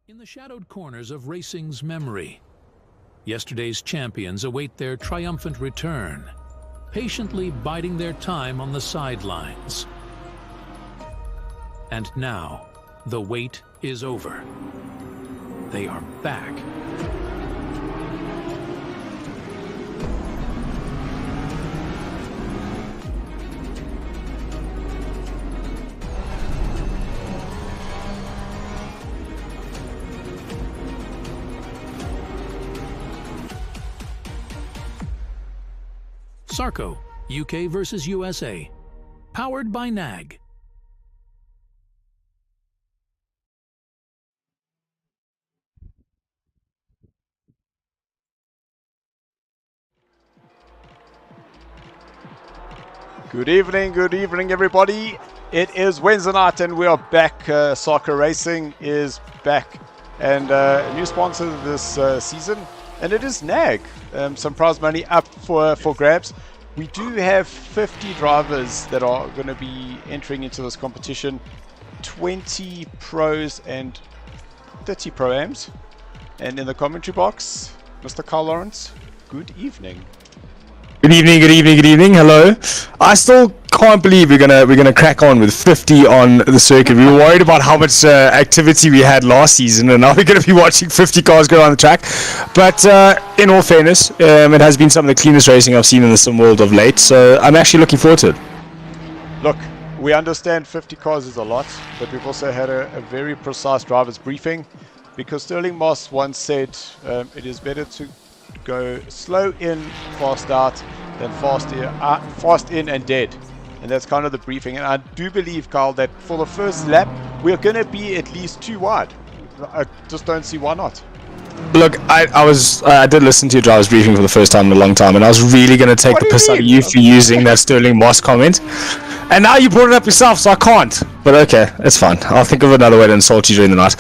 In the shadowed corners of racing's memory, yesterday's champions await their triumphant return, patiently biding their time on the sidelines. And now, The wait is over. They are back. SARCO, UK versus USA. Powered by NAG. Good evening everybody. It is Wednesday night and we are back. SARCO Racing is back, and a new sponsor this season, and it is NAG. Some prize money up for grabs. We do have 50 drivers that are going to be entering into this competition, 20 pros and 30 pro-ams. And in the commentary box, Mr. Carl Lawrence, good evening. Good evening. Hello. I still can't believe we're gonna crack on with 50 on the circuit. We were worried about how much activity we had last season, and now we're gonna be watching 50 cars go on the track. But in all fairness, it has been some of the cleanest racing I've seen in the sim world of late. So I'm actually looking forward to it. Look, we understand 50 cars is a lot, but we've also had a very precise driver's briefing, because Sterling Moss once said it is better to go slow in, fast out, than fast in and dead. And that's kind of the briefing. And I do believe, Carl, that for the first lap we're going to be at least 2 wide. I just don't see why not. Look, I did listen to your driver's briefing for the first time in a long time, and I was really going to take the piss out of you for using that Sterling Moss comment. And now you brought it up yourself, so I can't. But okay, it's fine. I'll think of another way to insult you during the night.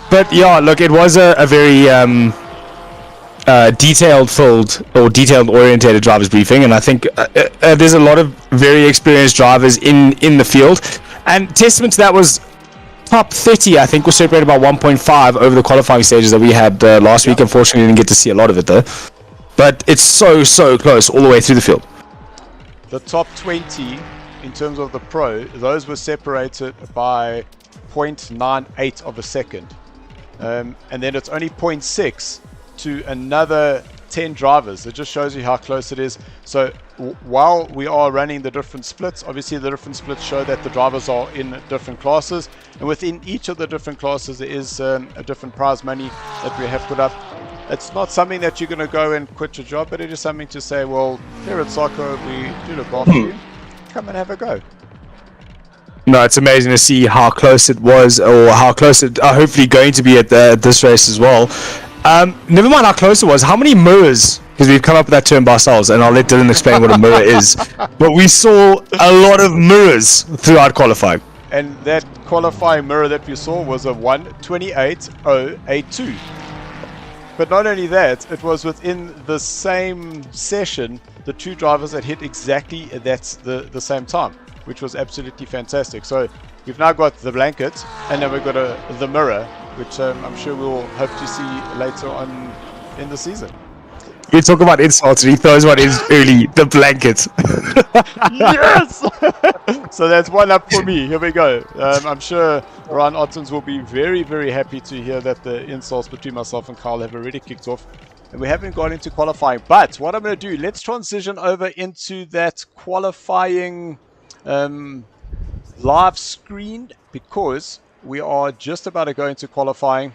But yeah, look, it was a very detailed orientated driver's briefing, and I think there's a lot of very experienced drivers in the field, and testament to that was top 30 I think was separated by 1.5 over the qualifying stages that we had last week. Unfortunately didn't get to see a lot of it though, but it's so close all the way through the field. The top 20 in terms of the pro, those were separated by 0.98 of a second, and then it's only 0.6 to another 10 drivers. It just shows you how close it is. So while we are running the different splits, obviously the different splits show that the drivers are in different classes, and within each of the different classes there is a different prize money that we have put up. It's not something that you're going to go and quit your job, but it is something to say, well, here at SARCO we do look after you, come and have a go. No, it's amazing to see how close it was, or how close it hopefully going to be at this race as well. Never mind how close it was, how many mirrors, because we've come up with that term by ourselves, and I'll let Dylan explain what a mirror is, but we saw a lot of mirrors throughout qualifying. And that qualifying mirror that we saw was a 1:28.082. But not only that, it was within the same session, the 2 drivers that hit exactly the same time, which was absolutely fantastic. So we've now got the blanket, and then we've got the mirror, which I'm sure we'll hope to see later on in the season. You talk about insults, and he throws one in early, the blanket. Yes! So that's one up for me. Here we go. I'm sure Ryan Ottens will be very happy to hear that the insults between myself and Carl have already kicked off, and we haven't got into qualifying. But what I'm going to do, let's transition over into that qualifying live screen, because we are just about to go into qualifying.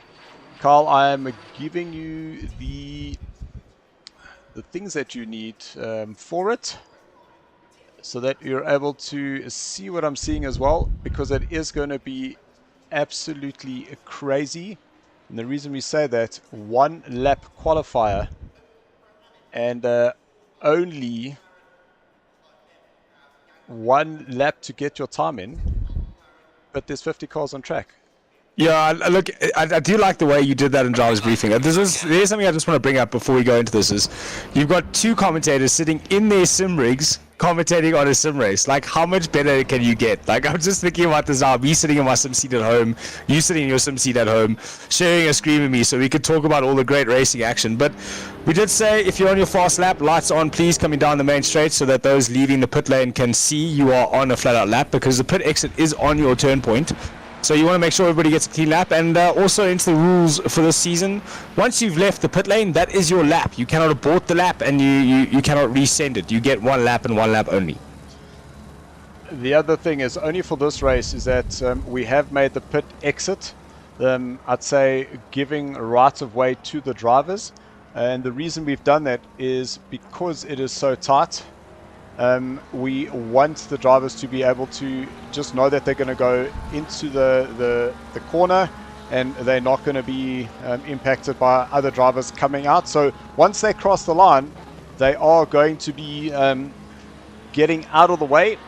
Carl, I am giving you the things that you need for it, so that you're able to see what I'm seeing as well, because it is going to be absolutely crazy. And the reason we say that, 1 lap qualifier, and only 1 lap to get your time in, but there's 50 cars on track. Yeah, look, I do like the way you did that in driver's briefing. There's something I just want to bring up before we go into this, is you've got 2 commentators sitting in their sim rigs commentating on a sim race. Like, how much better can you get? Like, I'm just thinking about this now, me sitting in my sim seat at home, you sitting in your sim seat at home, sharing a screen with me so we could talk about all the great racing action. But we did say, if you're on your fast lap, lights on, please, coming down the main straight, so that those leaving the pit lane can see you are on a flat out lap, because the pit exit is on your turn point. So you want to make sure everybody gets a clean lap. And also into the rules for this season, once you've left the pit lane, that is your lap. You cannot abort the lap, and you cannot resend it. You get one lap and one lap only. The other thing is, only for this race, is that we have made the pit exit, I'd say, giving right of way to the drivers. And the reason we've done that is because it is so tight. We want the drivers to be able to just know that they're going to go into the corner, and they're not going to be impacted by other drivers coming out. So once they cross the line, they are going to be getting out of the way,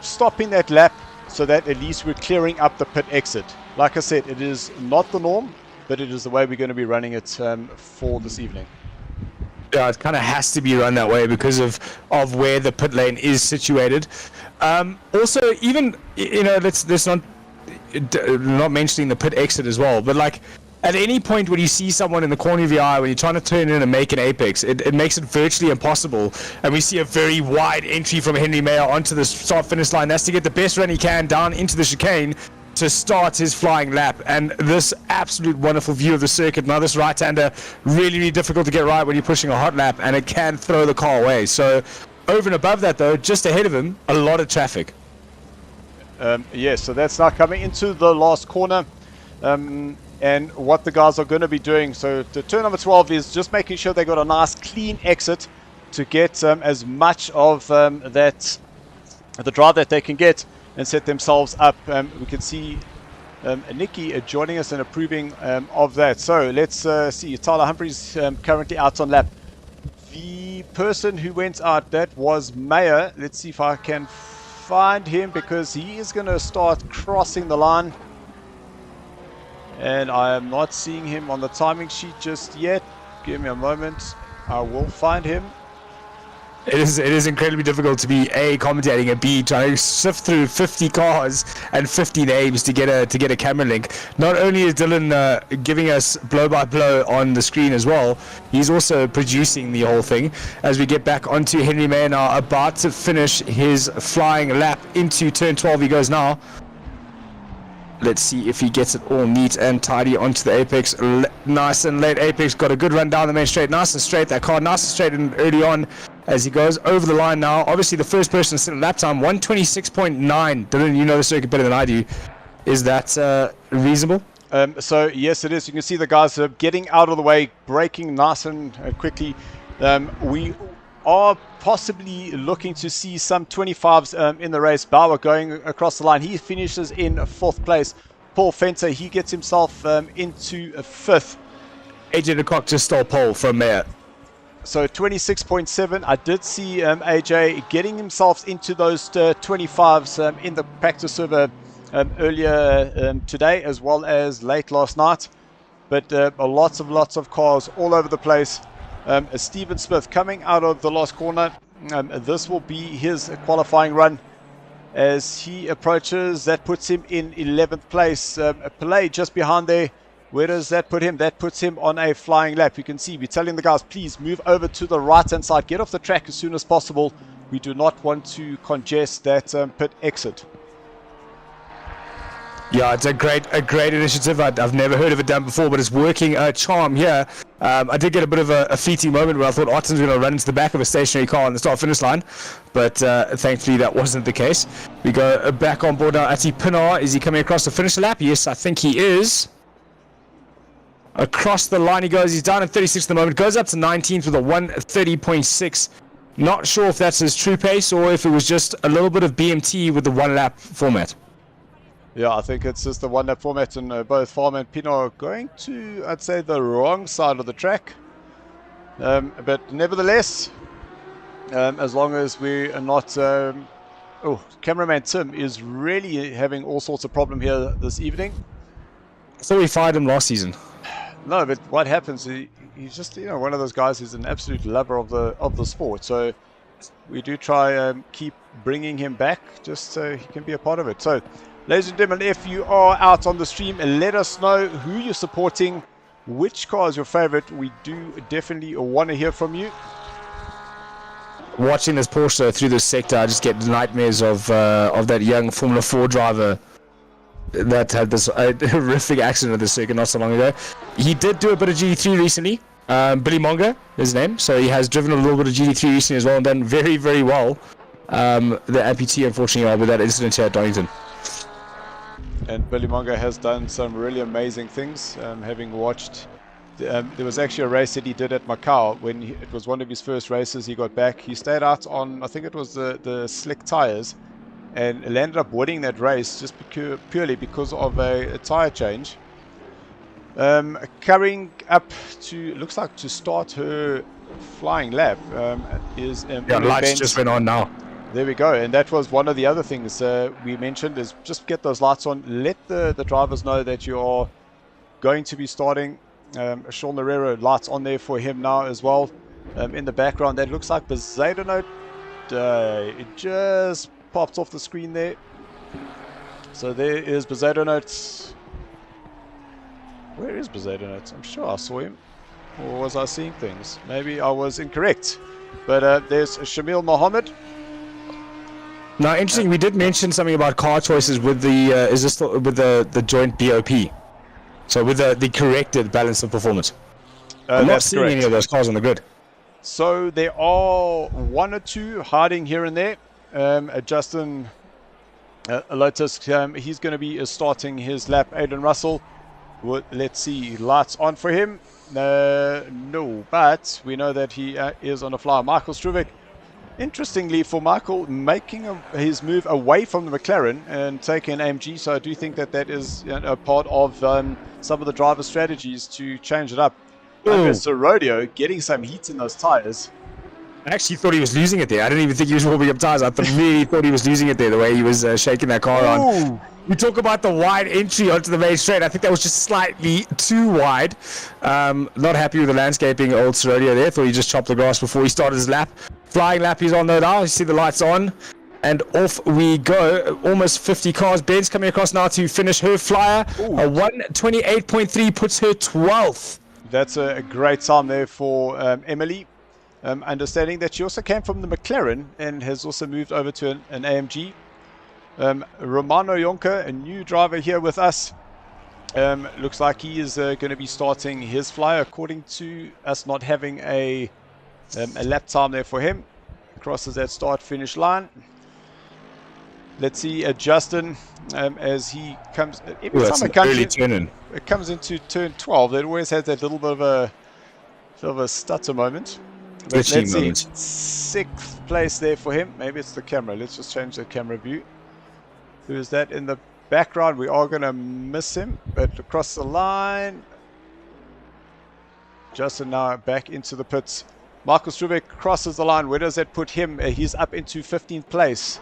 stopping that lap, so that at least we're clearing up the pit exit. Like I said, it is not the norm, but it is the way we're going to be running it for this evening. Yeah, it kind of has to be run that way because of where the pit lane is situated. Also, even, let's not mentioning the pit exit as well, but like at any point when you see someone in the corner of your eye, when you're trying to turn in and make an apex, it makes it virtually impossible. And we see a very wide entry from Henry Mayer onto the start-finish line. That's to get the best run he can down into the chicane to start his flying lap. And this absolute wonderful view of the circuit. Now this right-hander, really, really difficult to get right when you're pushing a hot lap, and it can throw the car away. So over and above that, though, just ahead of him, a lot of traffic. Yes, so that's now coming into the last corner. And what the guys are going to be doing, so the turn number 12 is just making sure they got a nice clean exit to get as much of the drive that they can get and set themselves up. We can see Nikki joining us and approving of that. So let's see. Tyler Humphreys currently out on lap. The person who went out, that was Mayer. Let's see if I can find him, because he is going to start crossing the line. And I am not seeing him on the timing sheet just yet. Give me a moment. I will find him. It is incredibly difficult to be A, commentating, and B, trying to sift through 50 cars and 50 names to get a camera link. Not only is Dylan giving us blow by blow on the screen as well, he's also producing the whole thing. As we get back onto Henry Mayer now, about to finish his flying lap into turn 12. He goes now. Let's see if he gets it all neat and tidy onto the apex. Nice and late apex. Got a good run down the main straight. Nice and straight. That car nice and straight and early on as he goes over the line now. Obviously, the first person to sit in lap time, 126.9. Dylan, you know the circuit better than I do. Is that reasonable? So, yes, it is. You can see the guys getting out of the way, braking nice and quickly. We are possibly looking to see some 25s in the race. Bauer going across the line. He finishes in 4th place. Paul Fenter, he gets himself into 5th. AJ DeCock just stole pole from Mayer. So 26.7. I did see AJ getting himself into those 25s in the practice server earlier today, as well as late last night. But lots of cars all over the place. Stephen Smith coming out of the last corner. This will be his qualifying run as he approaches. That puts him in 11th place. Pillay just behind there. Where does that put him? That puts him on a flying lap. You can see we're telling the guys, please move over to the right hand side. Get off the track as soon as possible. We do not want to congest that pit exit. Yeah, it's a great initiative. I've never heard of it done before, but it's working a charm here. I did get a bit of a fleeting moment where I thought Otten's going to run into the back of a stationary car on the start-finish line, but thankfully that wasn't the case. We go back on board now. Ati Pinar, is he coming across the finish lap? Yes, I think he is. Across the line he goes. He's down at 36 at the moment. Goes up to 19th with a 1:30.6. Not sure if that's his true pace or if it was just a little bit of BMT with the one-lap format. Yeah, I think it's just the one-lap format, and both Farmer and Pino are going to, I'd say, the wrong side of the track. But nevertheless, as long as we are not... cameraman Tim is really having all sorts of problem here this evening. I thought we fired him last season. No, but what happens, he's just, one of those guys who's an absolute lover of the sport. So we do try keep bringing him back just so he can be a part of it. So... ladies and gentlemen, if you are out on the stream, let us know who you're supporting, which car is your favorite. We do definitely want to hear from you. Watching this Porsche through this sector, I just get nightmares of that young Formula 4 driver that had this horrific accident at the circuit not so long ago. He did do a bit of GT3 recently. Billy Monga, his name. So he has driven a little bit of GT3 recently as well and done very, very well. The amputee, unfortunately, with that incident here at Donington. And Billy Monga has done some really amazing things. Having watched, there was actually a race that he did at Macau when it was one of his first races. He got back. He stayed out on, I think it was the slick tires, and landed up winning that race just purely because of a tire change. Coming up to, looks like to start her flying lap is yeah, lights just went on now. There we go, and that was one of the other things we mentioned, is just get those lights on, let the drivers know that you are going to be starting. Sean Herrera, lights on there for him now as well. In the background, that looks like Bezuidenhout. It just popped off the screen there. So there is Bezuidenhout. Where is Bezuidenhout? I'm sure I saw him. Or was I seeing things? Maybe I was incorrect. But there's Shamil Mohammed. Now, interesting. We did mention something about car choices with the with the joint BOP. So with the corrected balance of performance. I'm not seeing any of those cars on the grid. So there are one or two hiding here and there. Justin Lotus, he's going to be starting his lap. Aiden Russell, let's see, lights on for him. No, but we know that he is on a flyer. Michael Struvic. Interestingly, for Michael, making his move away from the McLaren and taking an AMG, so I do think that that is a part of some of the driver strategies to change it up. So Rodeo getting some heat in those tires. I actually thought he was losing it there. I didn't even think he was warming up tires. I really thought he was losing it there, the way he was shaking that car on. We talk about the wide entry onto the main straight. I think that was just slightly too wide. Not happy with the landscaping, old Rodeo there. Thought he just chopped the grass before he started his lap. Flying lap he's on there now. You see the lights on. And off we go. Almost 50 cars. Ben's coming across now to finish her flyer. A 1:28.3 puts her 12th. That's a great time there for Emily. Understanding that she also came from the McLaren and has also moved over to an AMG. Romano Jonker, a new driver here with us. Looks like he is going to be starting his flyer, according to us not having a lap time there for him. Crosses that start-finish line. Let's see Justin as he comes. Every time it comes into turn 12, it always has that little bit of a stutter moment. But let's see, 6th place there for him. Maybe it's the camera. Let's just change the camera view. Who is that in the background? We are going to miss him, but across the line. Justin now back into the pits. Michael Strubeck crosses the line. Where does that put him? He's up into 15th place.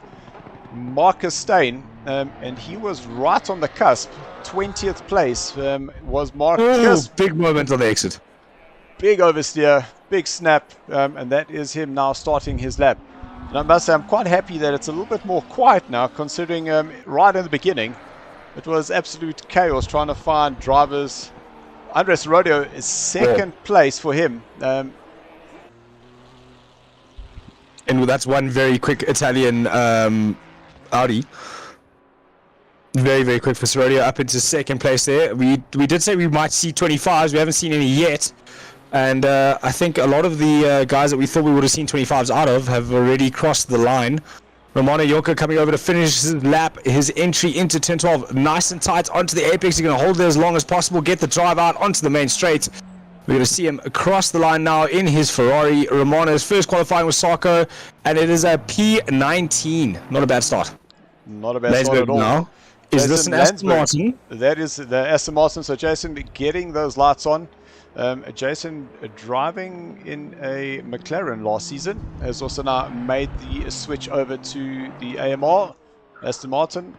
Marcus Steyn, and he was right on the cusp. 20th place was Marcus. Big moment on the exit. Big oversteer, big snap, and that is him now starting his lap. And I must say, I'm quite happy that it's a little bit more quiet now, considering right in the beginning, it was absolute chaos trying to find drivers. Andres Rodeo is 2nd place for him. And that's one very quick Italian Audi. Very, very quick for Rodeo up into 2nd place there. We did say we might see 25s. We haven't seen any yet. And I think a lot of the guys that we thought we would have seen 25s out of have already crossed the line. Romano Jonker coming over to finish his lap, his entry into turn 12. Nice and tight onto the apex. He's going to hold there as long as possible, get the drive out onto the main straight. We're going to see him across the line now in his Ferrari. Romano's first qualifying with SARCO, and it is a P19. Not a bad start. Not a bad start at all. Now. Is this an Aston Martin? That is the Aston Martin. So Jason getting those lights on. Jason driving in a McLaren last season has also now made the switch over to the AMR Aston Martin.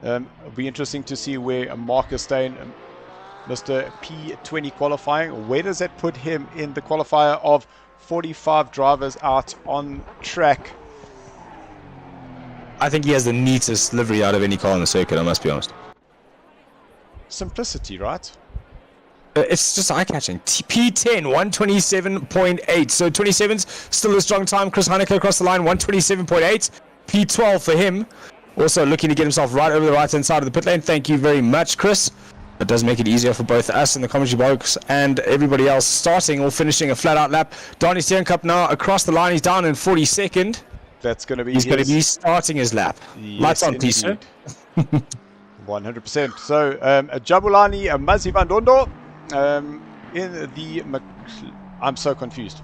It'll be interesting to see where Marcus Steyn, Mr. P20 qualifying, where does that put him in the qualifier of 45 drivers out on track? I think he has the neatest livery out of any car on the circuit, I must be honest. Simplicity, right? It's just eye-catching. P10, 127.8. So 27's still a strong time. Chris Heineke across the line, 127.8. P12 for him, Also looking to get himself right over the right-hand side of the pit lane. Thank you very much, Chris. It does make it easier for both us in the commentary box and everybody else starting or finishing a flat-out lap. Donington Thiank now across the line. He's down in 42nd. That's going to be He's going to be starting his lap. Yes, Lights on, please, sir. 100%. So, Jabulani Mazi van Dondo in the... I'm so confused.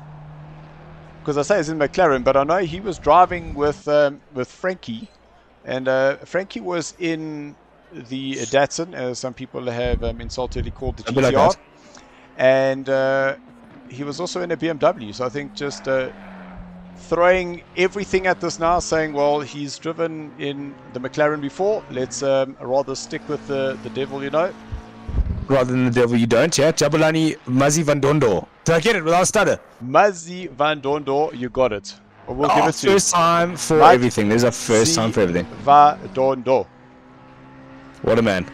Because I say it's in McLaren, but I know he was driving with Frankie. And Frankie was in the Datsun, as some people have insultingly called the GTR. Like and he was also in a BMW. So I think just throwing everything at this now, saying, well, he's driven in the McLaren before. Let's rather stick with the devil, you know. Rather than the devil you don't, yeah. Jabulani Mazi van Dondo. Did I get it without stutter? Mazi van Dondo, you got it. We'll give it to first time for everything. There's a first time for everything. Van Dondo. What a man.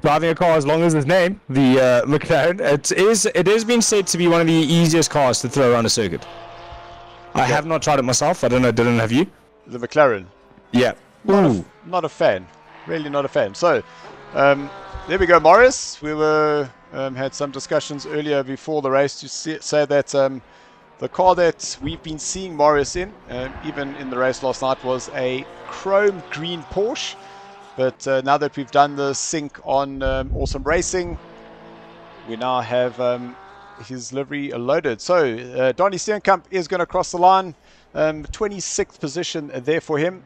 Driving a car as long as his name, the McLaren. It has been said to be one of the easiest cars to throw around a circuit. I have not tried it myself. I don't know. Didn't have you? The McLaren. Yeah. Not a fan. Really not a fan. So, there we go, Morris. We were had some discussions earlier before the race to say that the car that we've been seeing Morris in, even in the race last night, was a chrome green Porsche. But now that we've done the sync on Awesome Racing, we now have his livery loaded. So Donnie Steenkamp is going to cross the line. 26th position there for him.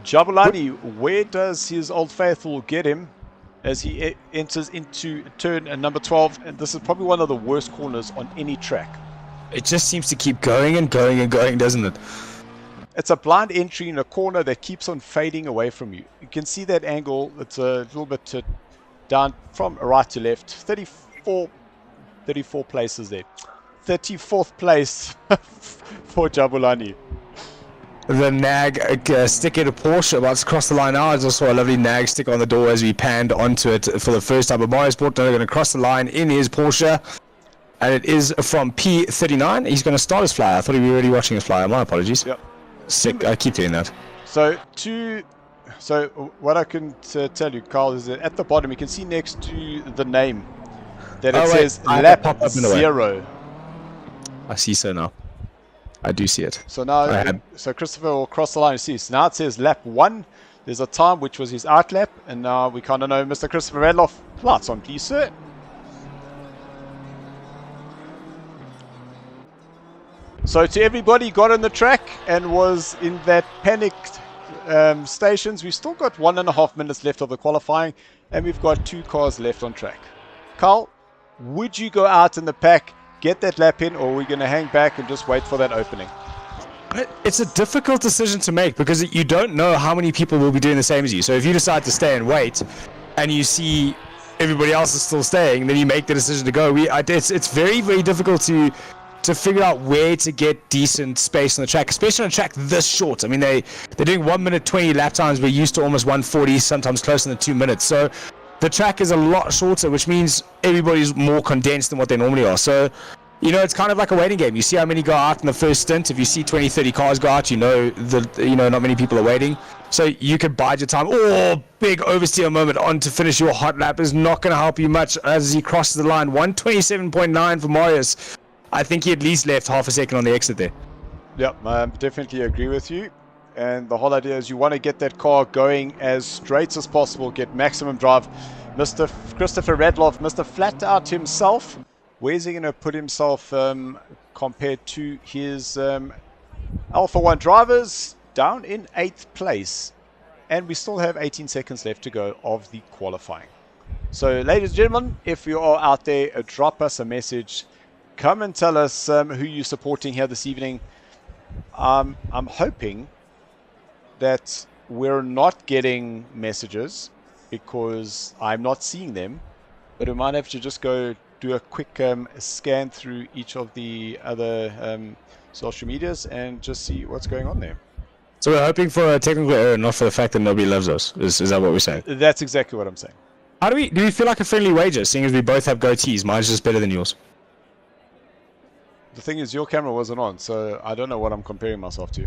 Jabulani, where does his Old Faithful get him as he enters into turn number 12? And this is probably one of the worst corners on any track. It just seems to keep going and going and going, doesn't it? It's a blind entry in a corner that keeps on fading away from you. You can see that angle. It's a little bit down from right to left. 34 places there. 34th place for Jabulani. The NAG sticker to Porsche about to cross the line now. There's also a lovely NAG sticker on the door as we panned onto it for the first time. But Mario Sport going to cross the line in his Porsche. And it is from P39. He's going to start his flyer. I thought he was already watching his flyer. My apologies. Yep. Sick. I keep doing that. So what I can tell you, Carl, is that at the bottom you can see next to the name that it says lap 0. I see so now. I do see it. So now, so Christopher will cross the line and see. So now it says lap 1. There's a time which was his out lap, and now we kind of know Mr. Christopher Radloff. Lights on, please, sir. So to everybody who got on the track and was in that panicked stations, we've still got 1.5 minutes left of the qualifying, and we've got 2 cars left on track. Carl, would you go out in the pack, get that lap in, or are we going to hang back and just wait for that opening? It's a difficult decision to make because you don't know how many people will be doing the same as you. So if you decide to stay and wait, and you see everybody else is still staying, then you make the decision to go. It's very, very difficult to figure out where to get decent space on the track, especially on a track this short. I mean, they're doing 1 minute 20 lap times. We're used to almost 140, sometimes closer than 2 minutes. So the track is a lot shorter, which means everybody's more condensed than what they normally are. So, you know, it's kind of like a waiting game. You see how many go out in the first stint. If you see 20, 30 cars go out, you know not many people are waiting. So you can bide your time. Oh, big oversteer moment on to finish your hot lap is not going to help you much as he crosses the line. 127.9 for Marius. I think he at least left half a second on the exit there. Yep, I definitely agree with you. And the whole idea is you want to get that car going as straight as possible, get maximum drive. Mr. Christopher Radloff, Mr. Flat Out himself, where's he going to put himself compared to his Alpha 1 drivers? Down in 8th place. And we still have 18 seconds left to go of the qualifying. So, ladies and gentlemen, if you are out there, drop us a message. Come and tell us who you're supporting here this evening. I'm hoping that we're not getting messages because I'm not seeing them. But we might have to just go do a quick scan through each of the other social medias and just see what's going on there. So we're hoping for a technical error, not for the fact that nobody loves us. Is that what we're saying? That's exactly what I'm saying. Do we feel like a friendly wager, seeing as we both have goatees? Mine's just better than yours. The thing is, your camera wasn't on, so I don't know what I'm comparing myself to.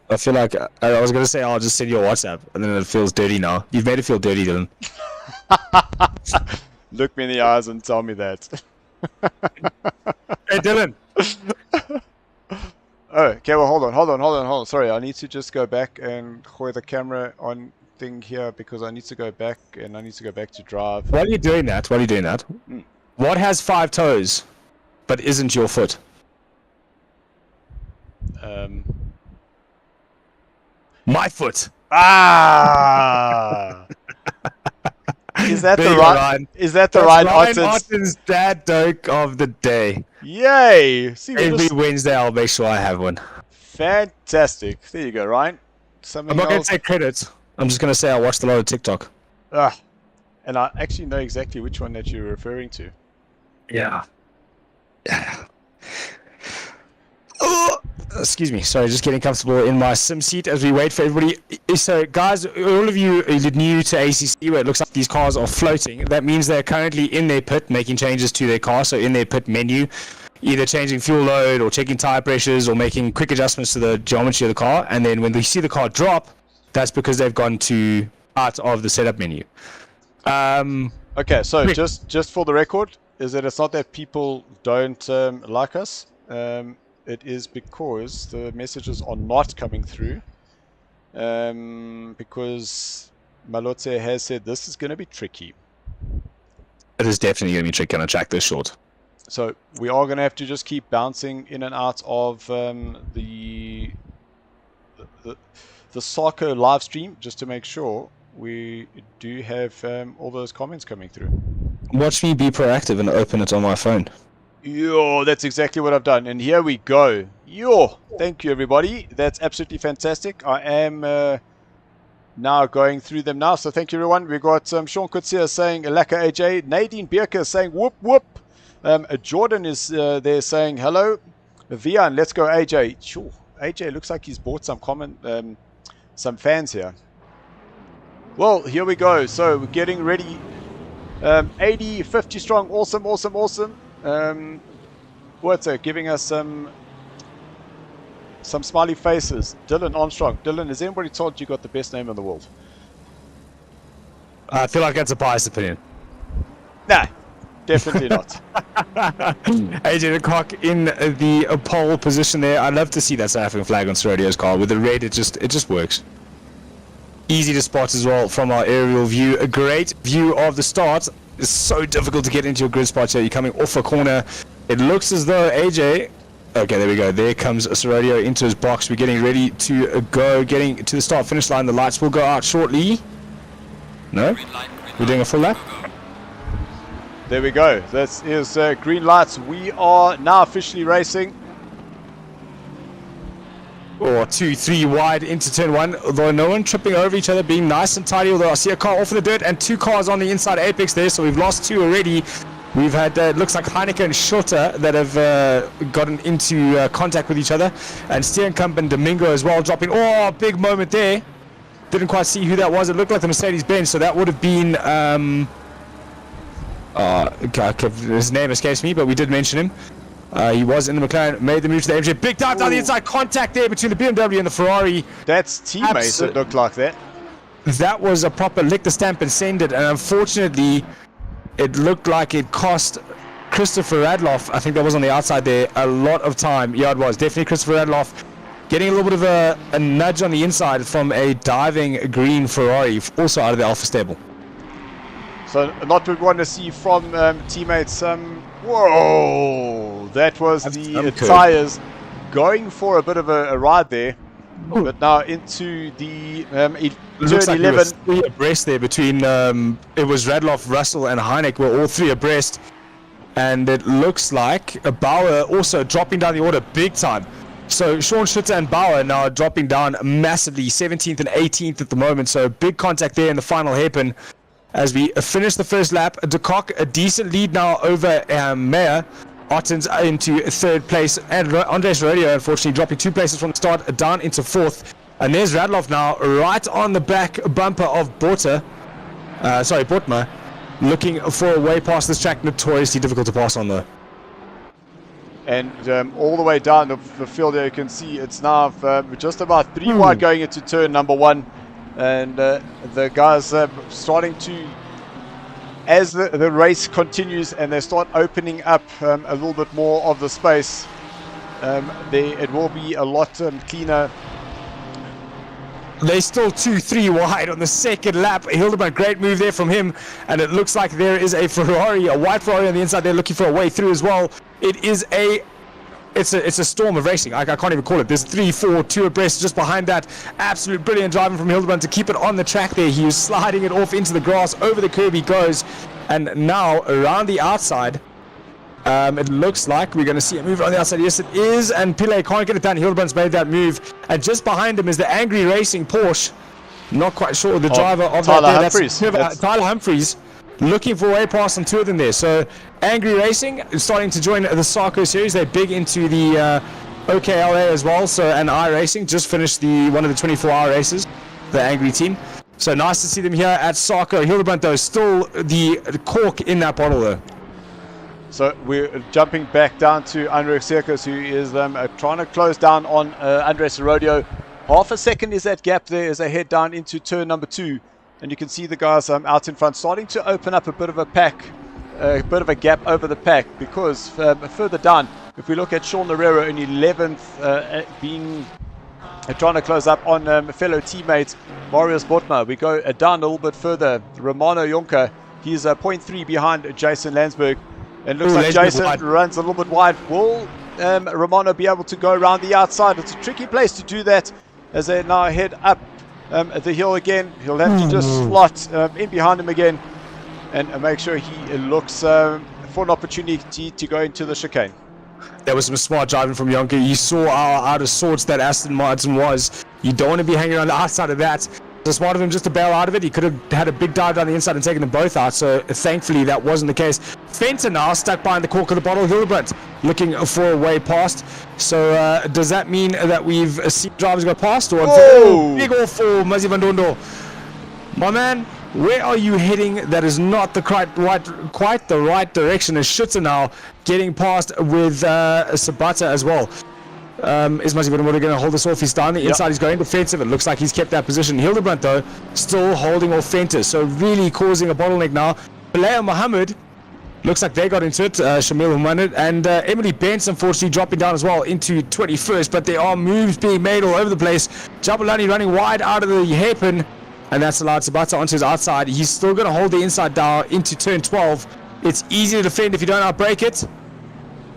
I feel like I was gonna say I'll just send you a WhatsApp, and then it feels dirty now. You've made it feel dirty, Dylan. Look me in the eyes and tell me that. Hey, Dylan. Oh, okay. Well, hold on. Sorry, I need to just go back and hold the camera on thing here because I need to go back and I need to go back to drive. While you're doing that, what has 5 toes, but isn't your foot? My foot. Ah. Is that the right? Is that the right Ryan Otten's dad joke of the day. Yay! See, Every Wednesday I'll make sure I have one. Fantastic. There you go, Ryan. I'm not going to take credit. I'm just going to say I watched a lot of TikTok. And I actually know exactly which one that you're referring to. Yeah. Oh, excuse me. Sorry, just getting comfortable in my sim seat as we wait for everybody. So, guys, all of you are new to ACC where it looks like these cars are floating. That means they're currently in their pit making changes to their car. So, in their pit menu, either changing fuel load or checking tire pressures or making quick adjustments to the geometry of the car. And then when they see the car drop, that's because they've gone to out of the setup menu. Okay, so just for the record, is that it's not that people don't like us. It is because the messages are not coming through. Because Malotse has said this is going to be tricky. It is definitely going to be tricky on a track this short. So we are going to have to just keep bouncing in and out of the SARCO live stream just to make sure we do have all those comments coming through. Watch me be proactive and open it on my phone. Yo, that's exactly what I've done. And here we go. Yo, thank you, everybody. That's absolutely fantastic. I am now going through them now. So thank you, everyone. We've got Sean Kutsia saying, Laka AJ. Nadine Bierker saying, whoop, whoop. Jordan is there saying, hello. Vian, let's go, AJ. Sure. AJ looks like he's bought some fans here. Well, here we go. So we're getting ready. 80, 50 strong. Awesome, awesome, awesome. What's it? Giving us some smiley faces. Dylan Armstrong. Dylan, has anybody told you got the best name in the world? I feel like that's a biased opinion. Nah, definitely not. AJ de Kock in the pole position there. I'd love to see that South African flag on Srodio's car. With the red, it just works. Easy to spot as well from our aerial view. A great view of the start. It's so difficult to get into your grid spot here. You're coming off a corner. It looks as though AJ... Okay, there we go. There comes Srodio into his box. We're getting ready to go, getting to the start-finish line. The lights will go out shortly. No? We're doing a full lap? There we go. This is green lights. We are now officially racing. Or 2, 3 wide into turn 1, although no one tripping over each other, being nice and tidy, although I see a car off in the dirt and 2 cars on the inside apex there, so we've lost 2 already. We've had, looks like Heineken and Schotter that have gotten into contact with each other, and Thiank and Domingo as well dropping. Oh, big moment there. Didn't quite see who that was. It looked like the Mercedes-Benz, so that would have been, his name escapes me, but we did mention him. He was in the McLaren, made the move to the MJ. Big dive down the inside, contact there between the BMW and the Ferrari. That's teammates that looked like that. That was a proper lick the stamp and send it, and unfortunately, it looked like it cost Christopher Radloff, I think that was on the outside there, a lot of time. Yeah, it was. Definitely Christopher Radloff getting a little bit of a nudge on the inside from a diving green Ferrari, also out of the Alpha stable. So not what we want to see from teammates. Whoa, that was the tyres going for a bit of a ride there. Ooh. But now into the looks like 11. There was 3 abreast there between it was Radloff, Russell and Heineck were all 3 abreast, and it looks like Bauer also dropping down the order big time. So Sean Schutter and Bauer now dropping down massively, 17th and 18th at the moment, so big contact there in the final hairpin as we finish the first lap. De Kock a decent lead now over Meyer. Otten's into 3rd place, and Andres Rodeo unfortunately dropping 2 places from the start down into 4th. And there's Radloff now right on the back bumper of Bortma, looking for a way past this track. Notoriously difficult to pass on though. And all the way down the field there, you can see it's now just about 3 wide going into turn number 1. And the guys starting to, as the race continues and they start opening up a little bit more of the space, it will be a lot cleaner. They're still 2-3 wide on the second lap. Hildebrand, great move there from him. And it looks like there is a Ferrari, a white Ferrari on the inside. They're looking for a way through as well. It's a storm of racing. I can't even call it. There's 3, 4, 2 abreast just behind that. Absolute brilliant driving from Hildebrand to keep it on the track there. He was sliding it off into the grass. Over the curb he goes. And now around the outside, it looks like we're going to see a move on the outside. Yes, it is. And Pillay can't get it done. Hildebrand's made that move. And just behind him is the Angry Racing Porsche. Not quite sure the driver of Tyler that. Humphries. That's Tyler Humphries. Looking for a way past on 2 of them there. So Angry Racing is starting to join the SARCO series. They're big into the OKLA as well. So, and iRacing just finished one of the 24-hour races, the Angry team. So nice to see them here at SARCO. Hildebrand though still the cork in that bottle though. So we're jumping back down to Andres Circus, who is trying to close down on Andres Rodeo. Half a second is that gap there as they head down into turn number 2. And you can see the guys out in front starting to open up a bit of a gap over the pack, because further down, if we look at Sean Lerero in 11th, trying to close up on fellow teammate Marius Botma. We go down a little bit further. Romano Jonker, he's 0.3 behind Jason Landsberg. And looks like Jason runs a little bit wide. Will Romano be able to go around the outside? It's a tricky place to do that as they now head up the hill again. He'll have to just slot in behind him again and make sure he looks for an opportunity to go into the chicane. There was some smart driving from Jonker. You saw how out of sorts that Aston Martin was. You don't want to be hanging on the outside of that. So smart of him just to bail out of it. He could have had a big dive down the inside and taken them both out. So thankfully that wasn't the case. Fenton now stuck behind the cork of the bottle. Hildebrand looking for a way past. So does that mean that we've seen drivers go past? Or big off for Mazi van Dondo. My man, where are you heading? That is not the quite the right direction. As Schütze now getting past with Sabata as well. Is Mazi van Dondo going to hold this off? He's down the inside. He's going defensive. It looks like he's kept that position. Hildebrand though still holding off Fenton. So really causing a bottleneck now. Balea Mohammed looks like they got into it. Shamil Humanid and Emily Benz unfortunately dropping down as well into 21st. But there are moves being made all over the place. Jabulani running wide out of the hairpin. And that's allowed Sabata onto his outside. He's still going to hold the inside down into turn 12. It's easy to defend if you don't outbrake it.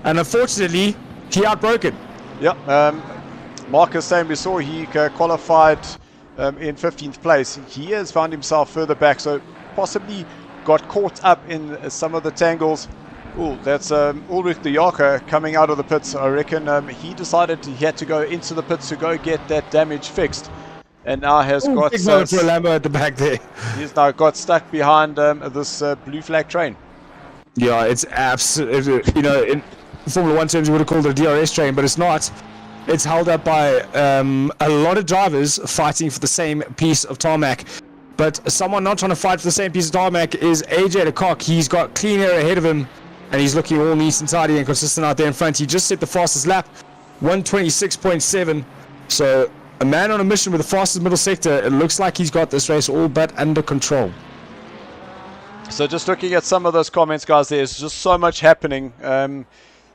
And unfortunately, he outbroke it. Yeah, Marcus saying we saw he qualified in 15th place. He has found himself further back, so possibly got caught up in some of the tangles. Oh, that's Ulrich de Jager coming out of the pits. I reckon he decided he had to go into the pits to go get that damage fixed. And now has got big moment for a Lambo at the back there. He's now got stuck behind this blue flag train. Yeah, it's absolutely, you know, in Formula 1 terms you would have called it a DRS train, but it's not. It's held up by a lot of drivers fighting for the same piece of tarmac. But someone not trying to fight for the same piece of tarmac is AJ de Kock. He's got clean air ahead of him, and he's looking all neat and tidy and consistent out there in front. He just set the fastest lap, 1:26.7. So a man on a mission with the fastest middle sector. It looks like he's got this race all but under control. So just looking at some of those comments, guys, there's just so much happening.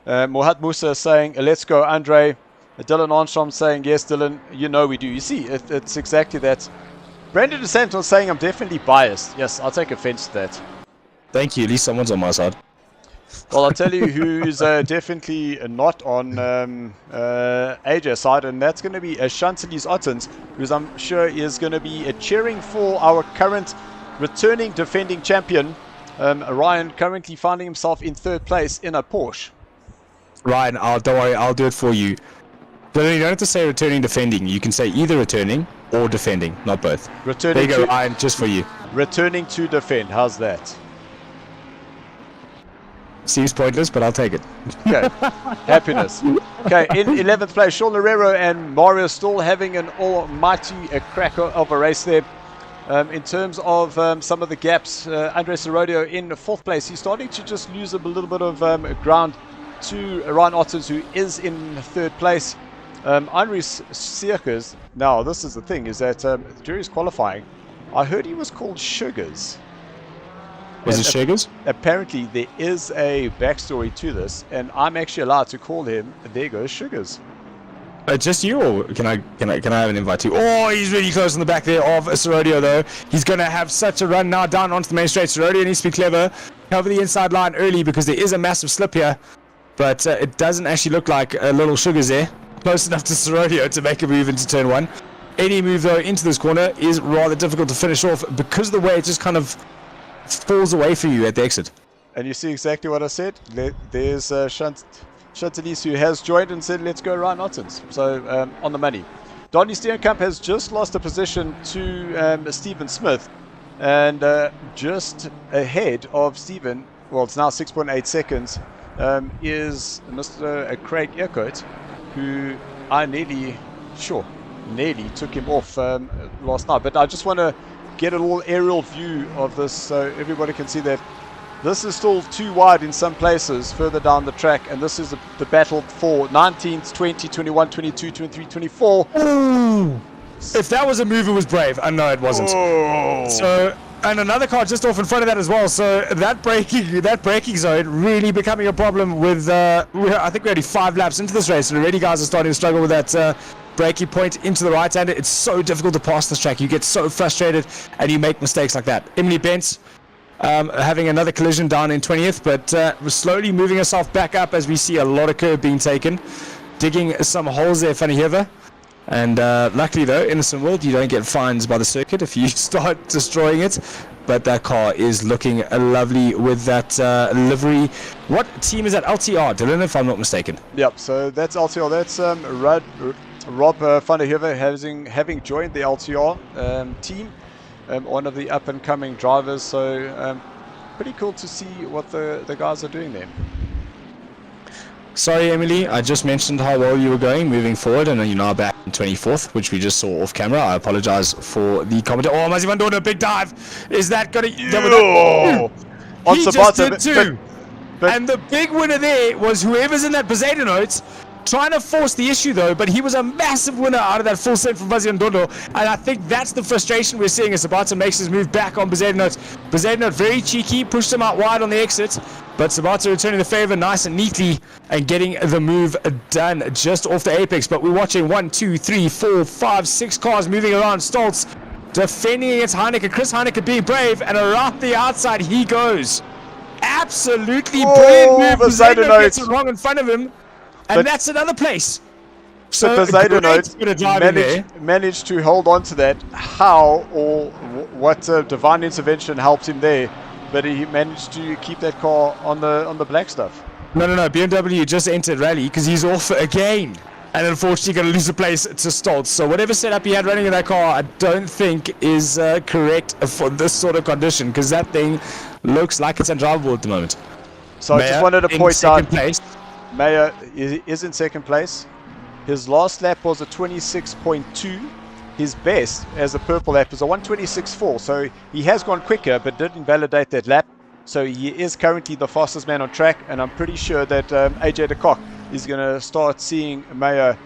Mohat Musa saying, let's go, Andre. Dylan Armstrong saying, yes, Dylan, you know we do. You see, it's exactly that. Brandon DeSanto saying, I'm definitely biased. Yes, I'll take offense to that. Thank you. At least someone's on my side. Well, I'll tell you who's definitely not on AJ's side, and that's going to be Chantelis Ottens, who I'm sure is going to be cheering for our current returning defending champion, Ryan, currently finding himself in 3rd place in a Porsche. Ryan, don't worry, I'll do it for you. But you don't have to say returning defending. You can say either returning or defending, not both. Returning there you go, Ryan, just for you. Returning to defend. How's that? Seems pointless, but I'll take it. Okay. Happiness. Okay, in 11th place, Sean Lerero and Mario still having an almighty cracker of a race there. In terms of some of the gaps, Andres Rodeo in 4th place. He's starting to just lose a little bit of ground to Ryan Ottens, who is in third place. Heinrich Circus, now this is the thing, is that during qualifying, I heard he was called Sugars. Was it Sugars? Apparently there is a backstory to this, and I'm actually allowed to call him, there goes Sugars. Just you, or can I have an invite too? Oh, he's really close on the back there of Serodio though. He's going to have such a run now down onto the main straight. Serodio needs to be clever, cover the inside line early because there is a massive slip here, but it doesn't actually look like a little Sugars there. Close enough to Serodio to make a move into turn one. Any move though into this corner is rather difficult to finish off because of the way it just kind of falls away for you at the exit. And you see exactly what I said. There's Chantalis, who has joined and said, let's go Ryan Ottens. So on the money. Donnie Steenkamp has just lost a position to Stephen Smith. And just ahead of Stephen, well, it's now 6.8 seconds, is Mr. Craig Eckert, who I nearly took him off last night. But I just want to get a little aerial view of this so everybody can see that this is still too wide in some places further down the track, and this is the battle for 19th, 20, 21, 22, 23, 24. Ooh. If that was a move, it was brave. I know it wasn't. Oh. So, and another car just off in front of that as well. So that braking zone really becoming a problem with, I think we're already 5 laps into this race, and already guys are starting to struggle with that braking point into the right-hander. It's so difficult to pass this track. You get so frustrated and you make mistakes like that. Emily Bentz having another collision down in 20th, but we're slowly moving herself back up as we see a lot of curb being taken. Digging some holes there, Funny Hiver. And luckily though, Innocent World, you don't get fines by the circuit if you start destroying it. But that car is looking lovely with that livery. What team is that? LTR, Dylan, if I'm not mistaken. Yep, so that's LTR. That's Rob van der Heever having joined the LTR team. One of the up-and-coming drivers. So pretty cool to see what the guys are doing there. Sorry, Emily, I just mentioned how well you were going moving forward, and you're now back in 24th, which we just saw off camera. I apologize for the comment. Oh, Mazzy Van Doorn, a big dive. Is that going to... On he just did too. And the big winner there was whoever's in that Poseidon notes, trying to force the issue though, but he was a massive winner out of that full set from Mazzy Van Doorn. And I think that's the frustration we're seeing as Sabata makes his move back on Poseidon notes. Poseidon note very cheeky, pushed him out wide on the exit. But Sabata returning the favor nice and neatly and getting the move done just off the apex. But we're watching 1, 2, 3, 4, 5, 6 cars moving around. Stoltz defending against Heineke. Chris Heineke being brave, and around the outside he goes. Absolutely brilliant move. Poseidon gets it wrong in front of him, and that's another place. So Poseidon managed to hold on to that. How or what divine intervention helped him there? But he managed to keep that car on the black stuff. No. BMW just entered rally because he's off again. And unfortunately going to lose the place to Stoltz. So whatever setup he had running in that car, I don't think is correct for this sort of condition. Because that thing looks like it's undrivable at the moment. So Mayer I just wanted to point out, place. Mayer is in second place. His last lap was a 26.2. His best as a purple lap is a 126.4, so he has gone quicker but didn't validate that lap. So he is currently the fastest man on track, and I'm pretty sure that AJ de Kock is going to start seeing Mayer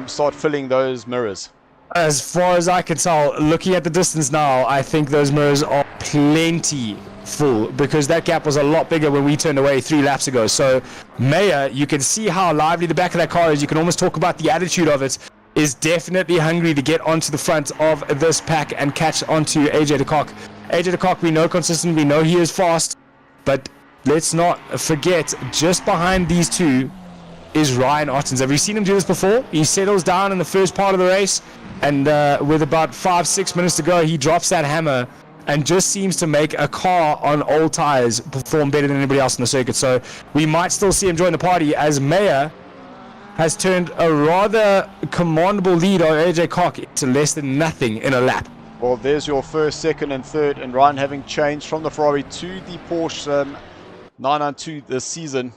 start filling those mirrors. As far as I can tell, looking at the distance now, I think those mirrors are plenty full because that gap was a lot bigger when we turned away 3 laps ago. So Mayer, you can see how lively the back of that car is. You can almost talk about the attitude of it. Is definitely hungry to get onto the front of this pack and catch onto AJ de Kock. AJ de Kock, we know consistent, we know he is fast, but let's not forget, just behind these two is Ryan Ottens. Have we seen him do this before? He settles down in the first part of the race, and with about 5-6 minutes to go, he drops that hammer and just seems to make a car on old tires perform better than anybody else in the circuit. So we might still see him join the party as Mayer has turned a rather commandable lead on AJ Kock to less than nothing in a lap. Well, there's your first, second and third, and Ryan having changed from the Ferrari to the Porsche 992 this season.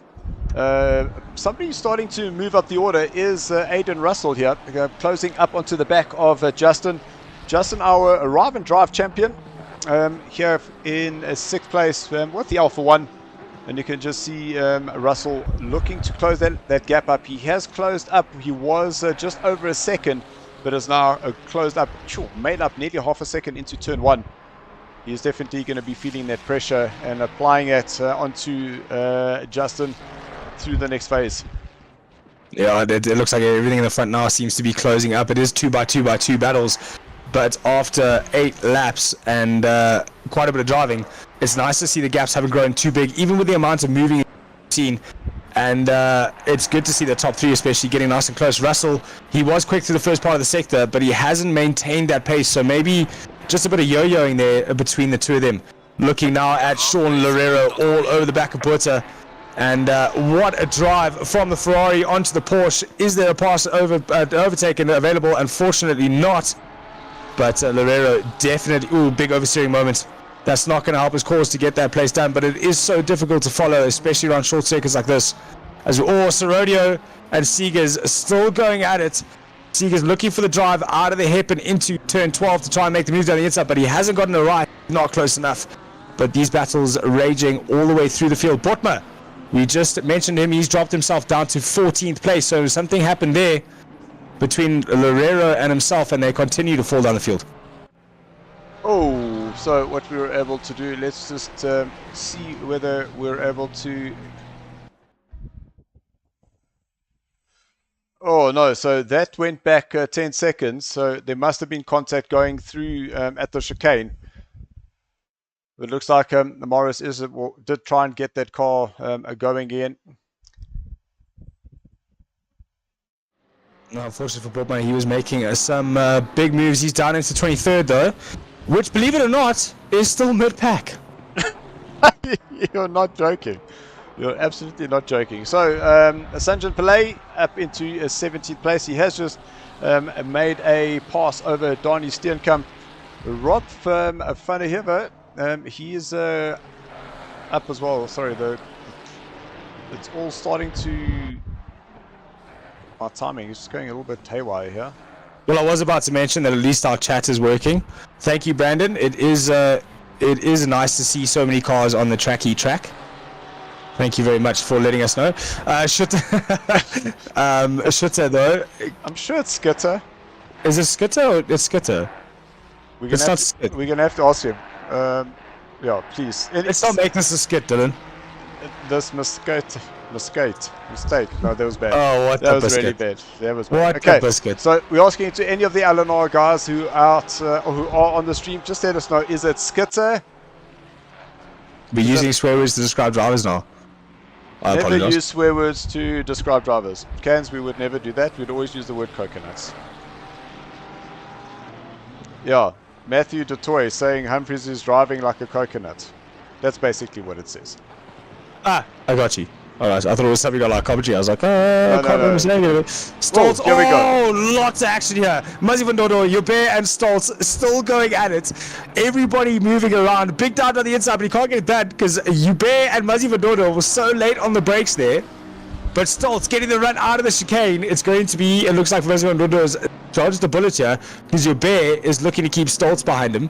Somebody starting to move up the order is Aiden Russell here, closing up onto the back of Justin. Justin, our arrive and drive champion, here in 6th place with the Alpha 1. And you can just see Russell looking to close that gap up. He has closed up. He was just over a second, but is now closed up, made up nearly half a second into turn 1. He's definitely going to be feeling that pressure and applying it onto Justin through the next phase. Yeah, it looks like everything in the front now seems to be closing up. It is 2x2x2 battles, but after 8 laps and quite a bit of driving, it's nice to see the gaps haven't grown too big, even with the amount of moving we've seen. And it's good to see the top 3 especially getting nice and close. Russell, he was quick through the first part of the sector, but he hasn't maintained that pace, so maybe just a bit of yo-yoing there between the two of them. Looking now at Sean Loureiro all over the back of Buerta. And what a drive from the Ferrari onto the Porsche. Is there a pass overtaken available? Unfortunately not. But Loureiro definitely, big oversteering moment. That's not going to help his cause to get that place done, but it is so difficult to follow, especially around short circuits like this. As Serodio and Seegers still going at it. Seegers looking for the drive out of the hip and into turn 12 to try and make the move down the inside, but he hasn't gotten it right. Not close enough. But these battles raging all the way through the field. Botma, we just mentioned him. He's dropped himself down to 14th place, so something happened there between Loureiro and himself, and they continue to fall down the field. Oh, so what we were able to do, let's just see whether we're able to... Oh no, so that went back 10 seconds, so there must have been contact going through at the chicane. It looks like Morris did try and get that car going again. No, unfortunately for Botman, he was making some big moves. He's down into 23rd though, which, believe it or not, is still mid-pack. You're not joking. You're absolutely not joking. So, Sanjan Pillay up into 17th place. He has just made a pass over Donnie Steenkamp. Rob Vanderhever, he is up as well. Sorry, it's all starting to... My timing is just going a little bit haywire here. Well, I was about to mention that at least our chat is working. Thank you, Brandon. It is nice to see so many cars on the tracky track. Thank you very much for letting us know. Schutter though. I'm sure it's Skitter. Is it Skitter or it's Skitter? We're gonna have to ask him. Yeah, please. Let's not make this a skit, Dylan. This mistake. No, that was bad. Oh, what that a was biscuit. really bad. That was bad. What a biscuit. So we're asking to any of the LNR guys who are on the stream, just let us know. Is it Skitter? We're using swear words to describe drivers now. I never apologize. use swear words to describe drivers. Cans, we would never do that. We'd always use the word coconuts. Yeah, Matthew DeToy saying Humphries is driving like a coconut. That's basically what it says. Ah, I got you. Alright, I thought it was something like commentary. I was like, I can't remember saying it. Stoltz, here we go. Lots of action here. Muzzy Van Dodo, Joubert and Stoltz still going at it. Everybody moving around. Big down on the inside, but he can't get it done because Joubert and Muzzy Van Dodo were so late on the brakes there. But Stoltz getting the run out of the chicane. It's going to be, it looks like Muzzy Van Dodo has charged the bullet here because Joubert is looking to keep Stoltz behind him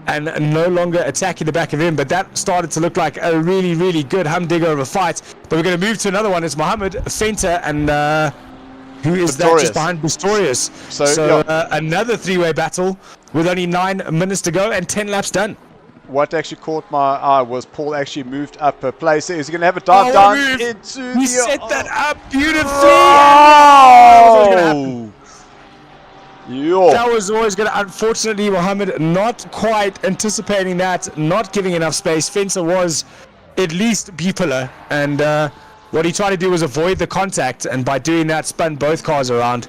and no longer attacking the back of him, but that started to look like a really, really good humdinger of a fight. But we're going to move to another one. It's Mohammed, Fenter, and who is that just behind Pistorius? So yeah. Another three-way battle with only 9 minutes to go and 10 laps done. What actually caught my eye was Paul actually moved up a place. Is he going to have a dive down into He set that up beautifully. Oh! That was always going to, unfortunately, Mohammed not quite anticipating that, not giving enough space. Fencer was at least bipolar, and what he tried to do was avoid the contact, and by doing that, spun both cars around.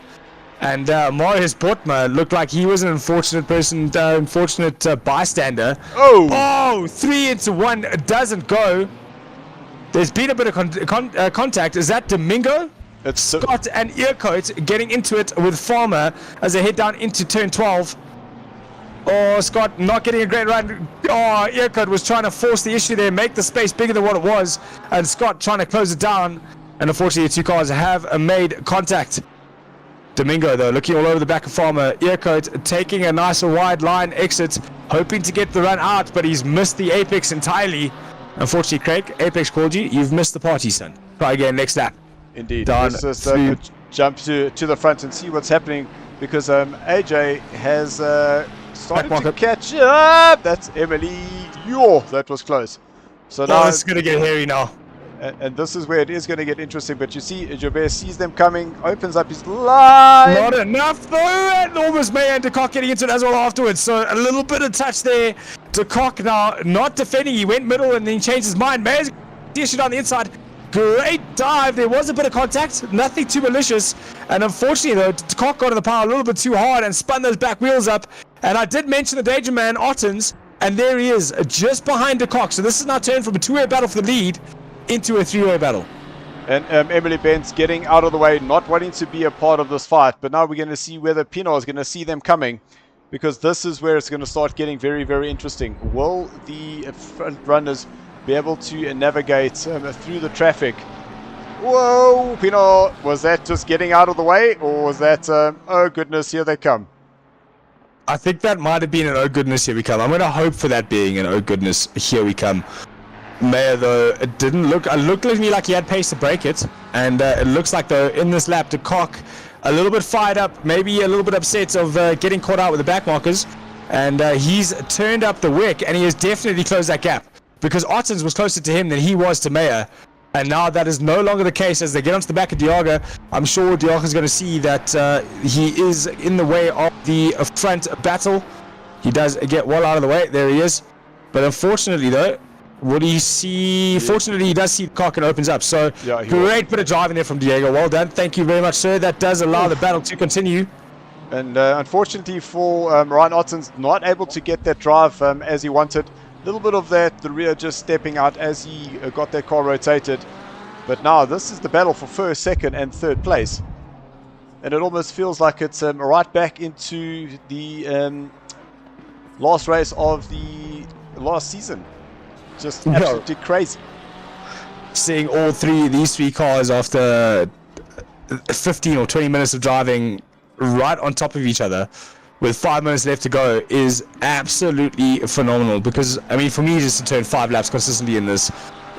And Marius Botma looked like he was an unfortunate person, bystander. Oh, 3 into 1 doesn't go. There's been a bit of contact. Is that Domingo? It's Scott and Earcoat getting into it with Farmer as they head down into turn 12. Oh, Scott not getting a great run. Oh, Earcoat was trying to force the issue there, make the space bigger than what it was, and Scott trying to close it down. And unfortunately, the two cars have made contact. Domingo, though, looking all over the back of Farmer. Earcoat taking a nice wide line exit, hoping to get the run out, but he's missed the apex entirely. Unfortunately, Craig, Apex called you. You've missed the party, son. Try again next lap. Indeed. Done. Let's just jump to the front and see what's happening, because AJ has started to catch up. That's Emily. Yo, that was close. So now it's going to get hairy now. And this is where it is going to get interesting. But you see, Jobert sees them coming, opens up his line. Not enough though, and almost May and DeCock getting into it as well afterwards. So a little bit of touch there. DeCock now not defending. He went middle and then he changed his mind. May's dishing on the inside. Great dive. There was a bit of contact, nothing too malicious. And unfortunately though, DeCock got in the power a little bit too hard and spun those back wheels up. And I did mention the danger man, Ottens, and there he is, just behind DeCock. So this is now turned from a two-way battle for the lead into a three-way battle. And Emily Benz getting out of the way, not wanting to be a part of this fight. But now we're going to see whether Pino is going to see them coming, because this is where it's going to start getting very, very interesting. Will the front runners be able to navigate through the traffic? Whoa, Pino, was that just getting out of the way, or was that, oh goodness, here they come? I think that might have been an oh goodness, here we come. I'm going to hope for that being an oh goodness, here we come. Mayer though, it didn't look, it looked to me like he had pace to break it, and it looks like though in this lap DeCock a little bit fired up, maybe a little bit upset of getting caught out with the back markers, and he's turned up the wick and he has definitely closed that gap, because Ottens was closer to him than he was to Mayer, and now that is no longer the case. As they get onto the back of Diaga, I'm sure Diaga is going to see that he is in the way of the front battle. He does get well out of the way, there he is, but unfortunately though, would he see? Fortunately, he does see the cock and opens up. So, yeah, great bit of driving there from Diego. Well done. Thank you very much, sir. That does allow the battle to continue. And unfortunately for Ryan Ottens, not able to get that drive as he wanted. A little bit of that, the rear just stepping out as he got that car rotated. But now this is the battle for first, second, and third place. And it almost feels like it's right back into the last race of the last season. Just absolutely crazy. Seeing all these three cars after 15 or 20 minutes of driving right on top of each other with 5 minutes left to go is absolutely phenomenal, because I mean for me just to turn 5 laps consistently in this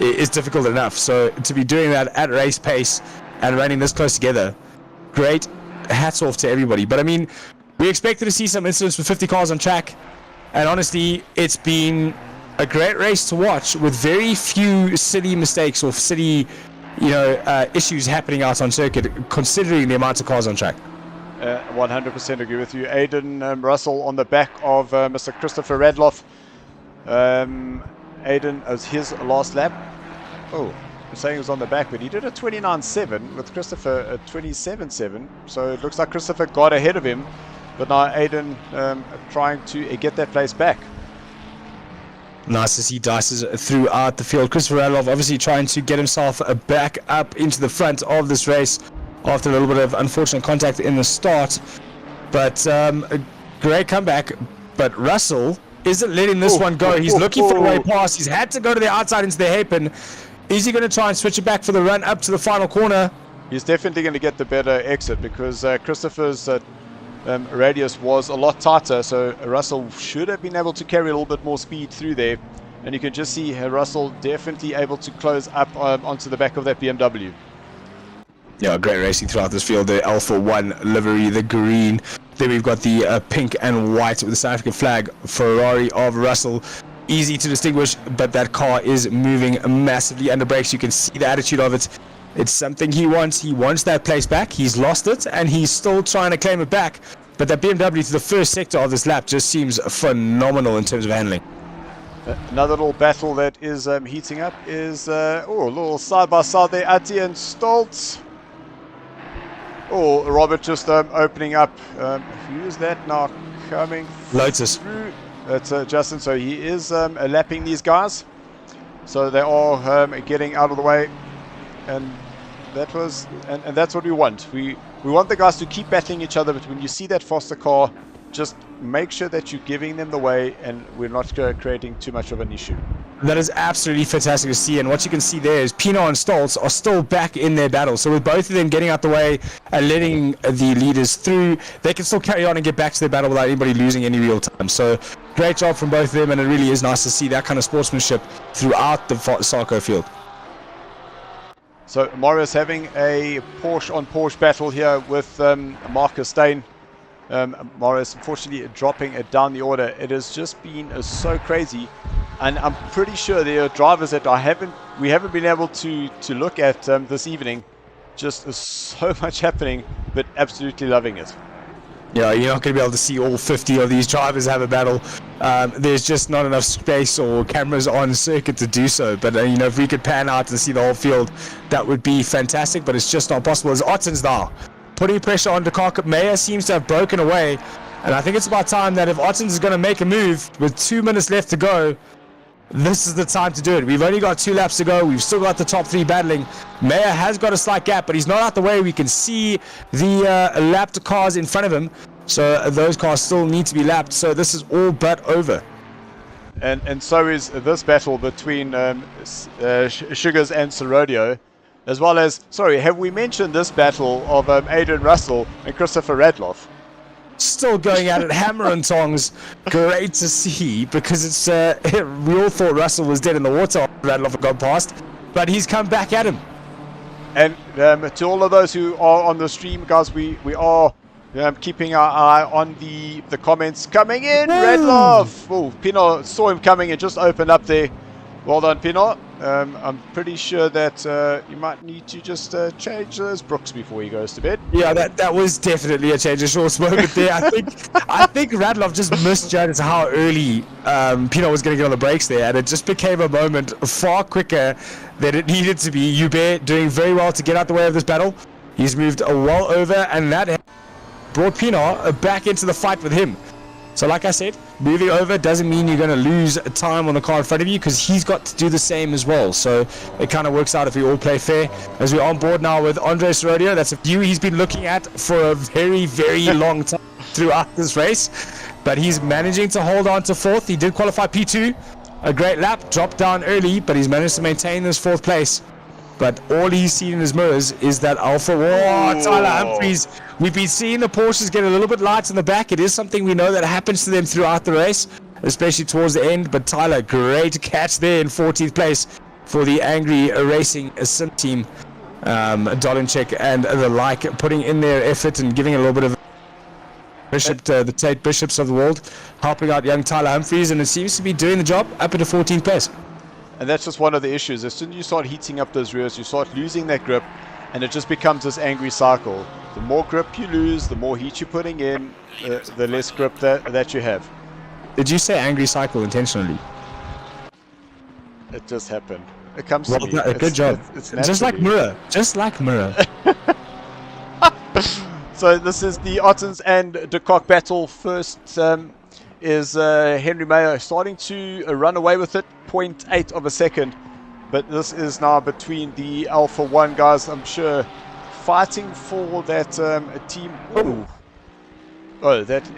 is difficult enough, so to be doing that at race pace and running this close together, great, hats off to everybody. But I mean, we expected to see some incidents with 50 cars on track, and honestly it's been a great race to watch with very few silly mistakes or silly, issues happening out on circuit, considering the amount of cars on track. 100% agree with you. Aiden Russell on the back of Mr. Christopher Radloff. Aiden, as his last lap. Oh, I'm saying he was on the back, but he did a 29.7 with Christopher a 27.7. So it looks like Christopher got ahead of him, but now Aiden trying to get that place back. Nice to see dices throughout the field. Christopher Radloff obviously trying to get himself back up into the front of this race after a little bit of unfortunate contact in the start. But a great comeback. But Russell isn't letting this one go. He's looking for a way past. He's had to go to the outside into the hairpin. Is he going to try and switch it back for the run up to the final corner? He's definitely going to get the better exit, because Christopher's radius was a lot tighter, so Russell should have been able to carry a little bit more speed through there, and you can just see Russell definitely able to close up onto the back of that BMW. Yeah, great racing throughout this field. The Alpha 1 livery, the green. Then we've got the pink and white with the South African flag, Ferrari of Russell. Easy to distinguish, but that car is moving massively under brakes. You can see the attitude of it. It's something he wants. He wants that place back. He's lost it, and he's still trying to claim it back. But that BMW to the first sector of this lap just seems phenomenal in terms of handling. Another little battle that is heating up is, a little side-by-side there, Atti and Stoltz. Oh, Robert just opening up. Who is that now coming Lotus through? That's Justin. So he is lapping these guys. So they are getting out of the way. And that was, and that's what we want. We want the guys to keep battling each other, but when you see that faster car, just make sure that you're giving them the way and we're not creating too much of an issue. That is absolutely fantastic to see, and what you can see there is Pino and Stoltz are still back in their battle. So with both of them getting out the way and letting the leaders through, they can still carry on and get back to their battle without anybody losing any real time. So great job from both of them, and it really is nice to see that kind of sportsmanship throughout the SARCO field. So Morris having a Porsche on Porsche battle here with Marcus Steyn. Morris unfortunately dropping it down the order. It has just been so crazy, and I'm pretty sure there are drivers that we haven't been able to look at this evening. Just so much happening, but absolutely loving it. Yeah, you're not going to be able to see all 50 of these drivers have a battle. There's just not enough space or cameras on circuit to do so. But, you know, if we could pan out and see the whole field, that would be fantastic. But it's just not possible. As Otten's now putting pressure on Thiank. Meyer seems to have broken away. And I think it's about time that if Otten's is going to make a move with 2 minutes left to go, this is the time to do it. We've only got 2 laps to go. We've still got the top 3 battling. Meyer has got a slight gap, but he's not out the way. We can see the lapped cars in front of him. So those cars still need to be lapped. So this is all but over. And so is this battle between Sugars and Serodio, as well as, sorry, have we mentioned this battle of Adrian Russell and Christopher Radloff? Still going at it, hammer and tongs. Great to see, because it's we all thought Russell was dead in the water after Radloff had gone past, but he's come back at him. And to all of those who are on the stream, guys, we are keeping our eye on the comments coming in. Radloff! Oh, Pino saw him coming and just opened up there. Well done, Pino. I'm pretty sure that you might need to just change those brooks before he goes to bed. Yeah, that was definitely a change of short moment there. I think Radloff just misjudged how early Pino was going to get on the brakes there, and it just became a moment far quicker than it needed to be. Hubert doing very well to get out the way of this battle. He's moved well over, and that brought Pino back into the fight with him. So like I said, moving over doesn't mean you're going to lose time on the car in front of you, because he's got to do the same as well. So it kind of works out if we all play fair. As we're on board now with Andre Serodio, that's a view he's been looking at for a very, very long time throughout this race. But he's managing to hold on to 4th. He did qualify P2. A great lap, dropped down early, but he's managed to maintain this 4th place. But all he's seen in his mirrors is that Alpha. Whoa, Tyler Humphries. We've been seeing the Porsches get a little bit light in the back. It is something we know that happens to them throughout the race, especially towards the end. But Tyler, great catch there in 14th place for the Angry Racing Sim team. Dolinchek and the like, putting in their effort and giving a little bit of Bishop to the Tate Bishops of the world, helping out young Tyler Humphries, and it seems to be doing the job up into 14th place. And that's just one of the issues. As soon as you start heating up those rears, you start losing that grip, and it just becomes this angry cycle. The more grip you lose, the more heat you're putting in, the less grip that you have. Did you say angry cycle intentionally? It just happened. It comes to me. Good job. It's just like Mirror. Just like Mirror. So this is the Ottens and Thiank battle. First is Henry Mayo starting to run away with it. 0.8 of a second, but this is now between the Alpha 1 guys, I'm sure, fighting for that team. Oh, that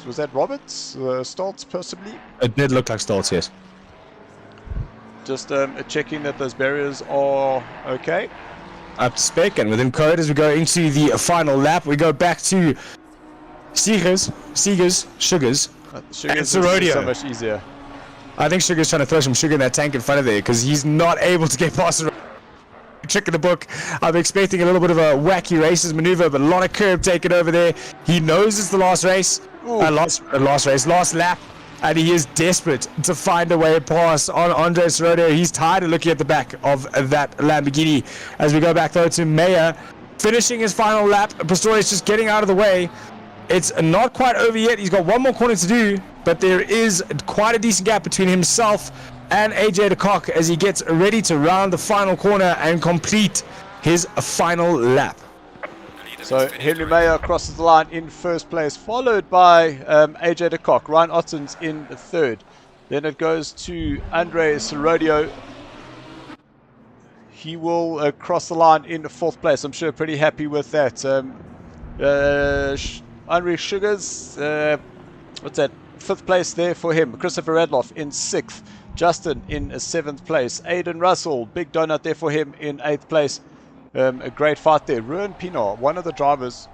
was that Roberts? Stoltz, possibly? It did look like Stoltz, yes. Just checking that those barriers are okay. Up to spec, and within code as we go into the final lap, we go back to Sugars, Sugars is so much easier. I think Sugar's trying to throw some sugar in that tank in front of there, because he's not able to get past the trick in the book. I'm expecting a little bit of a wacky races maneuver, but a lot of curb taken over there. He knows it's the last race, last lap, and he is desperate to find a way past on Andre Serodio. He's tired of looking at the back of that Lamborghini. As we go back though to Meyer, finishing his final lap. Pistorius just getting out of the way. It's not quite over yet. He's got one more corner to do, but there is quite a decent gap between himself and AJ Thiank as he gets ready to round the final corner and complete his final lap. So Henry Mayer crosses the line in first place, followed by AJ Thiank. Ryan Ottens in third. Then it goes to Andre Serodio. He will cross the line in fourth place. I'm sure pretty happy with that. Andre Sugars, what's that? Fifth place there for him. Christopher Radloff in sixth. Justin in seventh place. Aiden Russell, big donut there for him in eighth place. A great fight there. Ruan Pino, one of the drivers.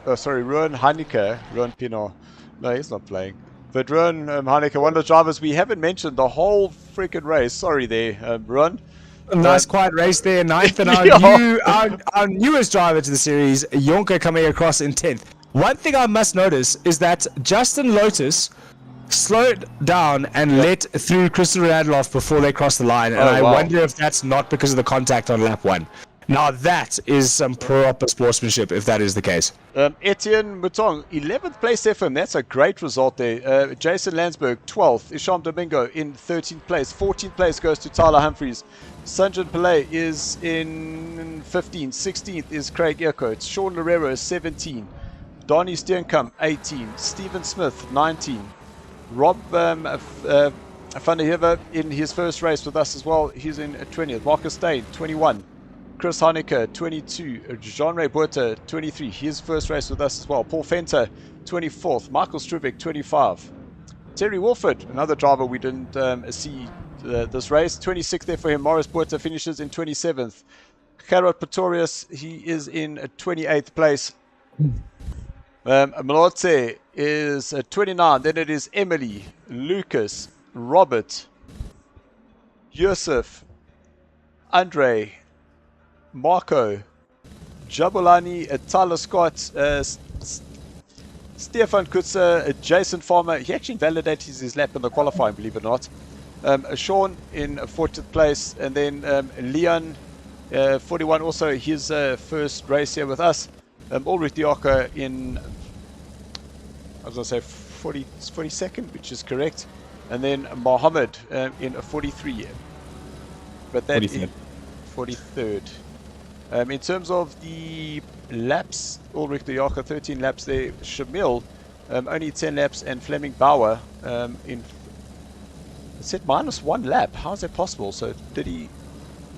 Ruan Heineke. Ruan Pino. No, he's not playing. But Ruan, Heineke, one of the drivers we haven't mentioned the whole freaking race. Sorry there, Ruan. A nice quiet race there, ninth, and our newest driver to the series, Thiank, coming across in 10th. One thing I must notice is that Justin Lotus slowed down and let through Christian Radloff before they crossed the line, and I wonder if that's not because of the contact on lap 1. Now that is some proper sportsmanship, if that is the case. Etienne Mouton, 11th place there for him. That's a great result there. Jason Landsberg, 12th. Isham Domingo in 13th place. 14th place goes to Tyler Humphreys. Sanjan Pillay is in 15th. 16th is Craig Earcoat. Sean Lorero, 17. Donnie Steenkamp, 18. Stephen Smith, 19. Rob Van der Heever in his first race with us as well. He's in 20th. Marcus Stain, 21. Chris Heineke, 22. Jean-Ray Buerta, 23. His first race with us as well. Paul Fenter, 24th. Michael Strubeck, 25. Terry Wolford, another driver we didn't see this race. 26th there for him. Morris Buerta finishes in 27th. Gerard Pretorius, he is in 28th place. Malotse is 29. Then it is Emily, Lucas, Robert, Yusuf, Andre, Marco, Jabulani, Tyler Scott, Stefan Kutzer, Jason Farmer. He actually validated his lap in the qualifying, believe it or not. Sean in 40th place, and then Leon, 41, also his first race here with us. Ulrich Diaka in, I was going to say 42nd, which is correct. And then Mohammed in 43. But that 43rd. Is 43rd. In terms of the laps, Ulrich Diaka 13 laps there. Shamil only 10 laps, and Fleming Bauer in, it said -1 lap. How is that possible? So did he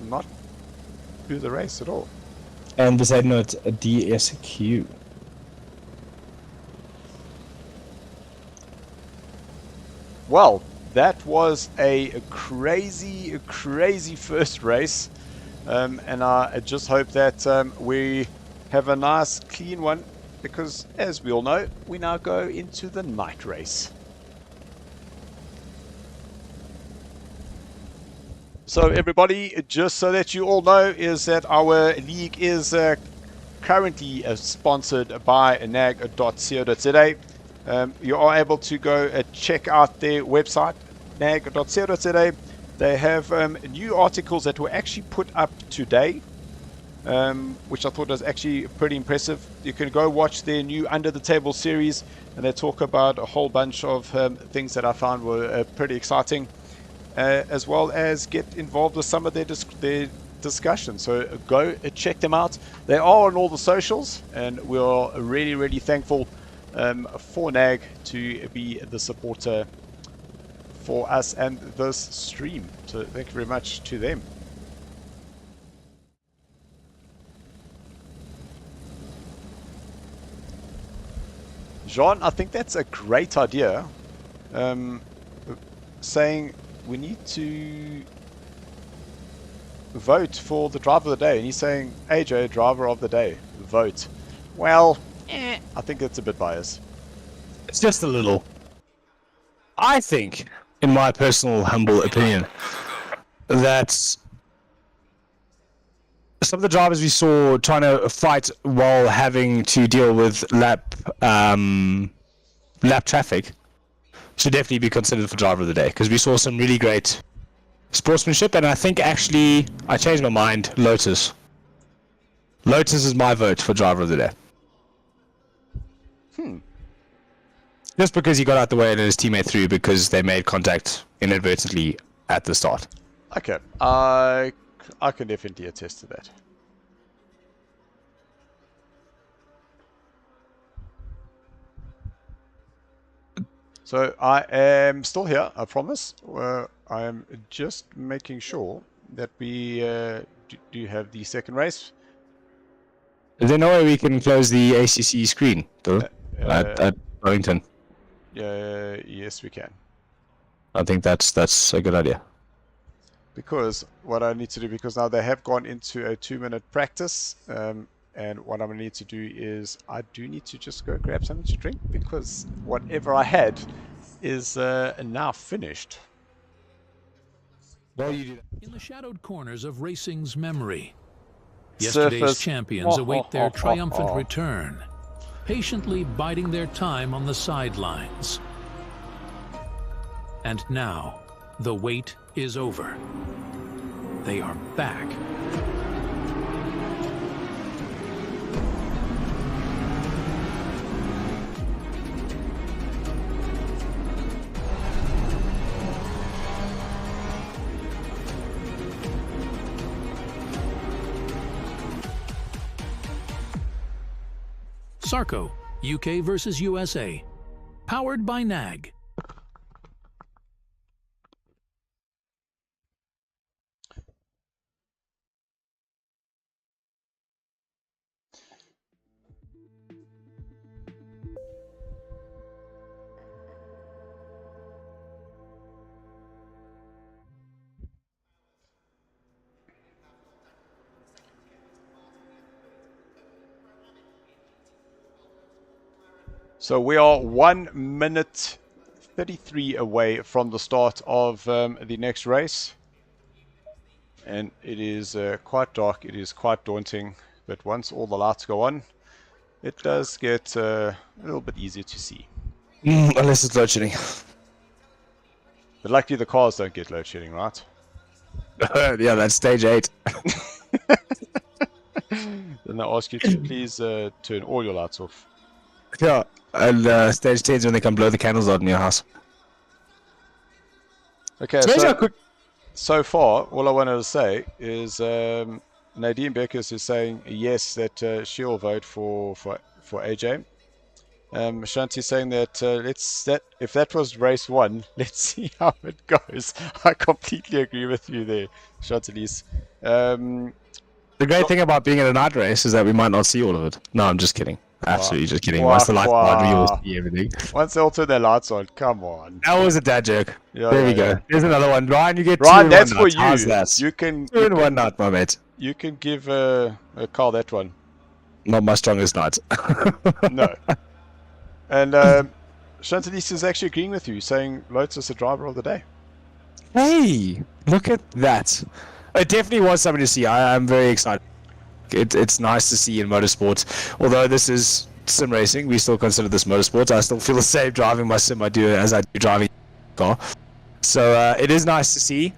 not do the race at all? And beside note, a DSQ. Well, that was a crazy first race. And I just hope that we have a nice clean one, because as we all know, we now go into the night race. So everybody, just so that you all know, is that our league is currently sponsored by NAG.co.za. You are able to go check out their website, NAG.co.za. They have new articles that were actually put up today, which I thought was actually pretty impressive. You can go watch their new Under the Table series, and they talk about a whole bunch of things that I found were pretty exciting, as well as get involved with some of their discussion. So go check them out. They are on all the socials, and we're really thankful for NAG to be the supporter for us and this stream. So thank you very much to them. Jean, I think that's a great idea. Saying we need to vote for the driver of the day, and he's saying AJ, driver of the day, vote. Well, I think it's a bit biased. It's just a little. I think, in my personal humble opinion, that some of the drivers we saw trying to fight while having to deal with lap traffic should definitely be considered for driver of the day, because we saw some really great sportsmanship. And I think actually I changed my mind. Lotus is my vote for driver of the day. Just because he got out the way and his teammate threw because they made contact inadvertently at the start. Okay, I can definitely attest to that. So I am still here, I promise. I am just making sure that we do have the second race. Is there no way we can close the ACC screen, though, at Donington? Yes, we can. I think that's a good idea. Because what I need to do, because now they have gone into a 2-minute practice, and what I'm going to need to do is I do need to just go grab something to drink, because whatever I had is now finished. Well, you do that. In the shadowed corners of racing's memory, yesterday's champions await their triumphant return, patiently biding their time on the sidelines. And now, the wait is over. They are back. SARCO, UK versus USA. Powered by NAG. So we are 1 minute 33 away from the start of the next race. And it is quite dark, it is quite daunting, but once all the lights go on, it does get a little bit easier to see. Unless it's load shedding. But luckily the cars don't get load shedding, right? Yeah, that's stage 8. Then I ask you to please turn all your lights off. Yeah, and stage 10 is when they can blow the candles out in your house. Okay, so far, all I wanted to say is Nadine Beckers is saying yes, that she'll vote for AJ. Shanti's saying that if that was race 1, let's see how it goes. I completely agree with you there, Chantalise. The great thing about being in a night race is that we might not see all of it. No, I'm just kidding. Absolutely just kidding. Once the lights are on, we will see everything. Once they'll turn their lights on, come on. That was a dad joke. Yeah, there we go. There's another one. Ryan, you get Ryan, 2 in that's 1 for nut. you. How's that? You can 2 in 1 nut, my mate. You can give Carl that one. Not my strongest nut. No. And Chantalise is actually agreeing with you, saying Lotus the driver of the day. Hey, look at that. It definitely was something to see. I'm very excited. It's nice to see in motorsports. Although this is sim racing, we still consider this motorsports. I still feel the same driving my sim as I do driving a car. So it is nice to see.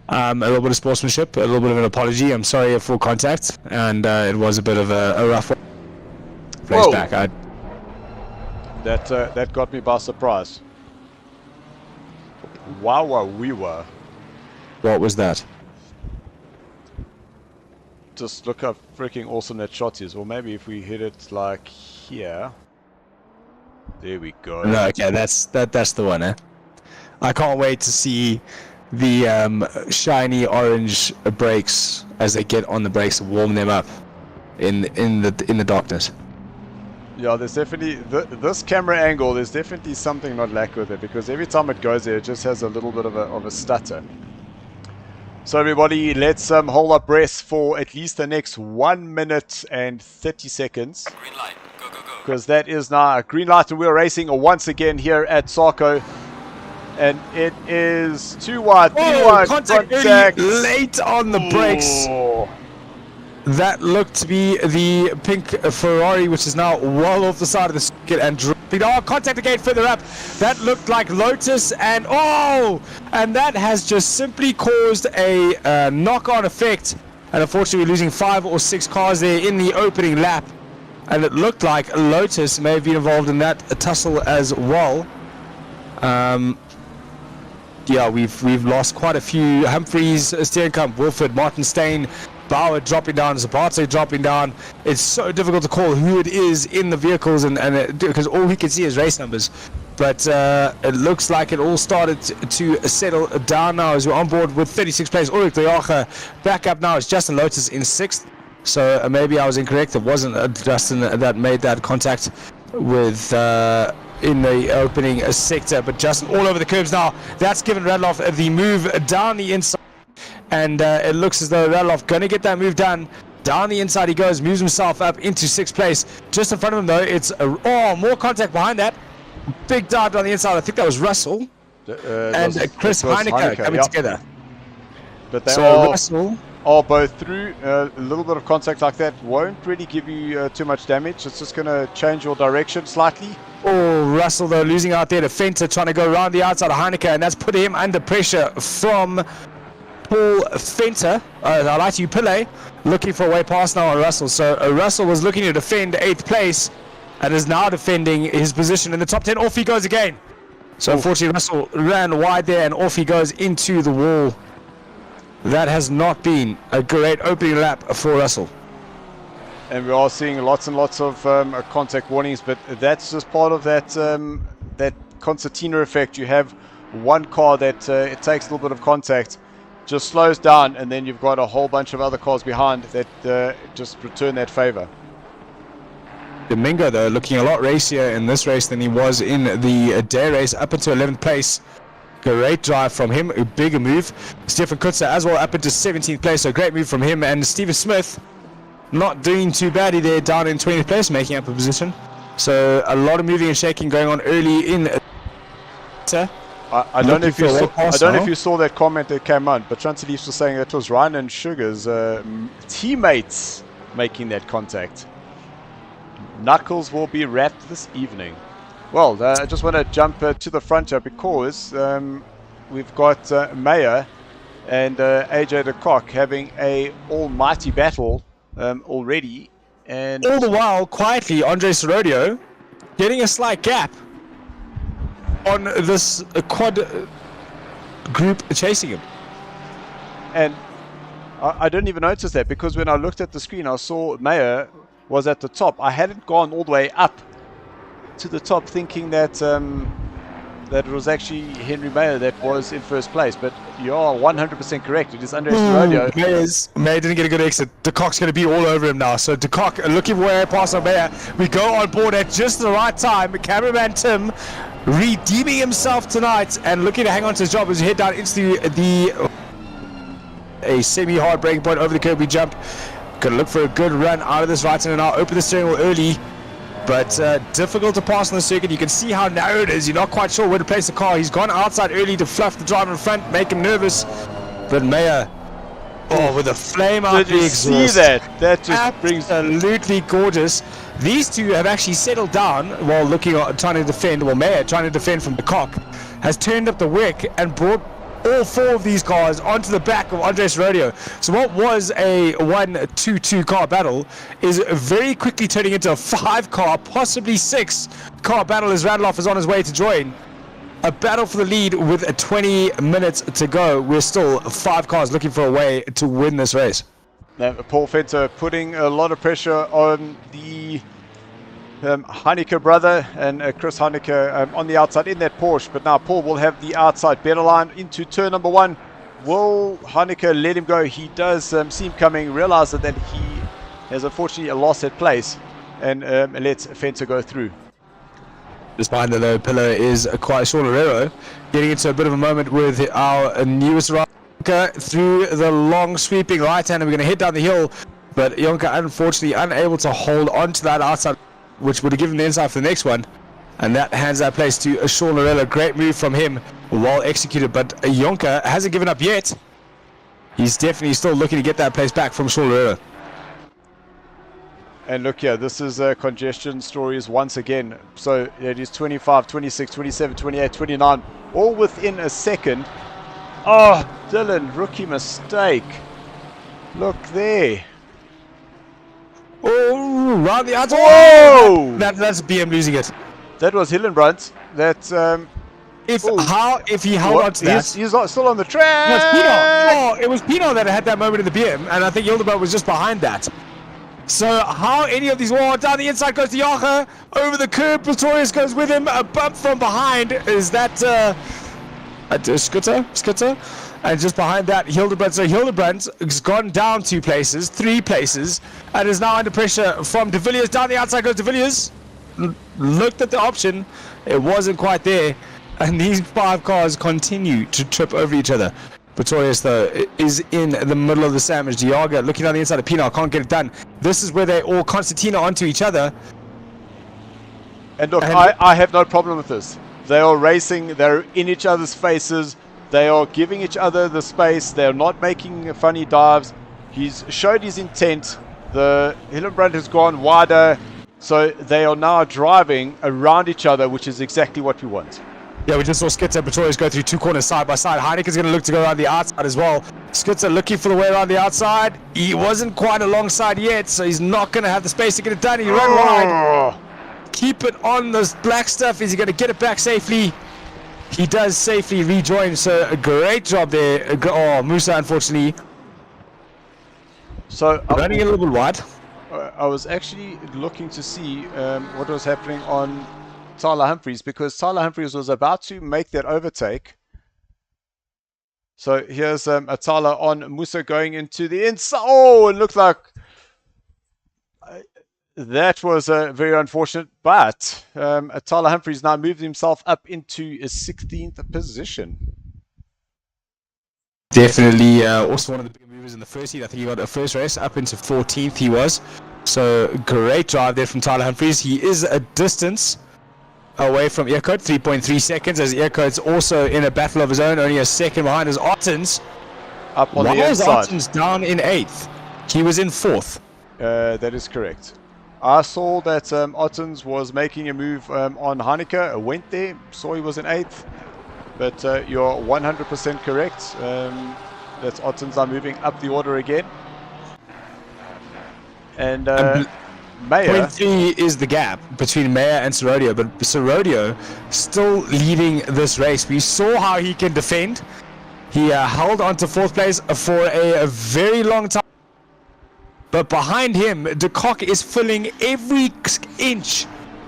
A little bit of sportsmanship, a little bit of an apology. I'm sorry for contact, and it was a bit of a rough one. Place back. That got me by surprise. Wow, we were. What was that? Just look how freaking awesome that shot is. Or maybe if we hit it like here. There we go. No, okay, that's the one, eh? I can't wait to see the shiny orange brakes as they get on the brakes and warm them up in the darkness. Yeah, there's definitely this camera angle. There's definitely something not lack with it, because every time it goes there, it just has a little bit of a stutter. So everybody, let's hold our breath for at least the next 1 minute and 30 seconds. Green light, go, go, go. Because that is now a green light, and we're racing once again here at SARCO. And it is 2 wide, 3 wide, contact late on the brakes. That looked to be the pink Ferrari, which is now well off the side of the circuit and dropping. Oh, contact again further up. That looked like Lotus, and and that has just simply caused a knock-on effect. And unfortunately, we're losing 5 or 6 cars there in the opening lap. And it looked like Lotus may have been involved in that tussle as well. Yeah, we've lost quite a few. Humphreys, Thiank, Wilford, Martin Stain, Bauer dropping down, Zapata dropping down. It's so difficult to call who it is in the vehicles, and because all we can see is race numbers. But it looks like it all started to settle down now as we're on board with 36 players. Ulrich de Jager back up now. It's Justin Lotus in 6th. So maybe I was incorrect. It wasn't Justin that made that contact with in the opening sector, but Justin all over the curbs now. That's given Radloff the move down the inside. And it looks as though Radloff going to get that move done. Down the inside he goes, moves himself up into 6th place. Just in front of him though, it's more contact behind that. big dive on the inside. I think that was Russell and Chris Heineke coming together. But they Russell are both through. A little bit of contact like that won't really give you too much damage. It's just going to change your direction slightly. Oh, Russell though losing out there to Fenter, trying to go around the outside of Heineke, and that's put him under pressure from Paul Fenter. I like to Pillay looking for a way past now on Russell. So Russell was looking to defend 8th place and is now defending his position in the top 10. Off he goes again. So unfortunately Russell ran wide there and off he goes into the wall. That has not been a great opening lap for Russell. And we are seeing lots and lots of contact warnings, but that's just part of that that concertina effect. You have one car that it takes a little bit of contact, just slows down, and then you've got a whole bunch of other cars behind that just return that favor. Domingo though looking a lot racier in this race than he was in the day race, up into 11th place. Great drive from him, a bigger move. Stefan Kutzer as well up into 17th place, so great move from him. And Steven Smith not doing too badly there, down in 20th place, making up a position. So a lot of moving and shaking going on early in. I don't know if you saw. I don't know if you saw that comment that came on, but Chancelis was saying that was Ryan and Sugar's teammates making that contact. Knuckles will be wrapped this evening. Well, I just want to jump to the front here because we've got Mayer and AJ de Kock having a almighty battle already, and all the while quietly Andre Sorodio getting a slight gap on this quad group chasing him. And I didn't even notice that because when I looked at the screen I saw Mayer was at the top. I hadn't gone all the way up to the top thinking that that it was actually Henry Mayer that was in first place, but you are 100% correct. It is Andre Sorodio. Mayer didn't get a good exit. De Kock's going to be all over him now. So De Kock looking for a pass on Mayer. We go on board at just the right time. Cameraman Tim redeeming himself tonight and looking to hang on to his job as we head down into a semi-hard breaking point over the curb. We jump. Going to look for a good run out of this right turn and now open the steering wheel early. But difficult to pass on the circuit. You can see how narrow it is. You're not quite sure where to place the car. He's gone outside early to fluff the driver in front, make him nervous. But Mayer, with a flame out the exhaust. Did you see that? That just brings... Absolutely gorgeous. These two have actually settled down while trying to defend. Well, Mayer trying to defend from De Kock has turned up the wick and brought all 4 of these cars onto the back of Andres Rodeo. So what was a 1-2-2 car battle is very quickly turning into a 5-car, possibly 6-car battle as Radloff is on his way to join. A battle for the lead with 20 minutes to go. We're still 5 cars looking for a way to win this race. Now, Paul Fenter putting a lot of pressure on the Heineke brother and Chris Heineke on the outside in that Porsche, but now Paul will have the outside better line into turn number 1. Will Heineke let him go? He does see him coming, realizes that he has unfortunately a loss at place, and lets Fenter go through. Just behind the low pillar is quite Sean Herrero getting into a bit of a moment with our newest rider through the long sweeping right hand, and we're going to head down the hill, but Yonka unfortunately unable to hold on to that outside, which would have given the inside for the next one, and that hands that place to Sean Lorella. Great move from him, well executed, but Yonka hasn't given up yet. He's definitely still looking to get that place back from Sean Lorella. And look here, this is congestion stories once again. So it is 25, 26, 27, 28, 29, all within a second. Oh, Dylan, rookie mistake. Look there. Oh, round the outside. Whoa! That's BM losing it. That was Hillenbrandt. That if he held on to that, he's still on the track. No, it's Pino. No, it was Pino that had that moment in the BM, and I think Hildenberg was just behind that. So how any of these down the inside goes to Jager, over the curb, Pretorius goes with him, a bump from behind. Is that Skutter? And just behind that, Hildebrand. So Hildebrand has gone down 2 places, 3 places, and is now under pressure from De Villiers. Down the outside goes De Villiers. Looked at the option, it wasn't quite there, and these 5 cars continue to trip over each other. Pretorius, though, is in the middle of the sandwich. Diaga looking on the inside of Pino, can't get it done. This is where they all concertina onto each other. And look, I have no problem with this. They are racing. They're in each other's faces. They are giving each other the space. They're not making funny dives. He's showed his intent. The Hillenbrand has gone wider. So they are now driving around each other, which is exactly what we want. Yeah, we just saw Skitzer and Pretorius go through two corners side by side. Heineken's going to look to go around the outside as well. Skitzer looking for the way around the outside. He wasn't quite alongside yet, so he's not going to have the space to get it done. He ran wide. Keep it on the black stuff. Is he going to get it back safely? He does safely rejoin, so a great job there. Oh, Musa, unfortunately. So running a little bit wide. I was actually looking to see what was happening on Tyler Humphries, because Tyler Humphries was about to make that overtake. So here's a Tyler on Musa going into the inside. Oh, it looked like that was very unfortunate, but Tyler Humphries now moved himself up into his 16th position. Definitely also one of the bigger movers in the first heat. I think he got a first race up into 14th he was. So great drive there from Tyler Humphries. He is a distance away from Earcoat, 3.3 seconds, as Earcoat's also in a battle of his own, only a second behind as Ottens. Up on the inside. Why is Ottens down in 8th? He was in 4th. That is correct. I saw that Ottens was making a move on Heineke. I went there, saw he was in 8th. But you're 100% correct. That's Ottens are moving up the order again. And Meyer. 0.3 is the gap between Meyer and Serodio, but Serodio still leading this race. We saw how he can defend. He held on to 4th place for a very long time. But behind him, De Kock is filling every inch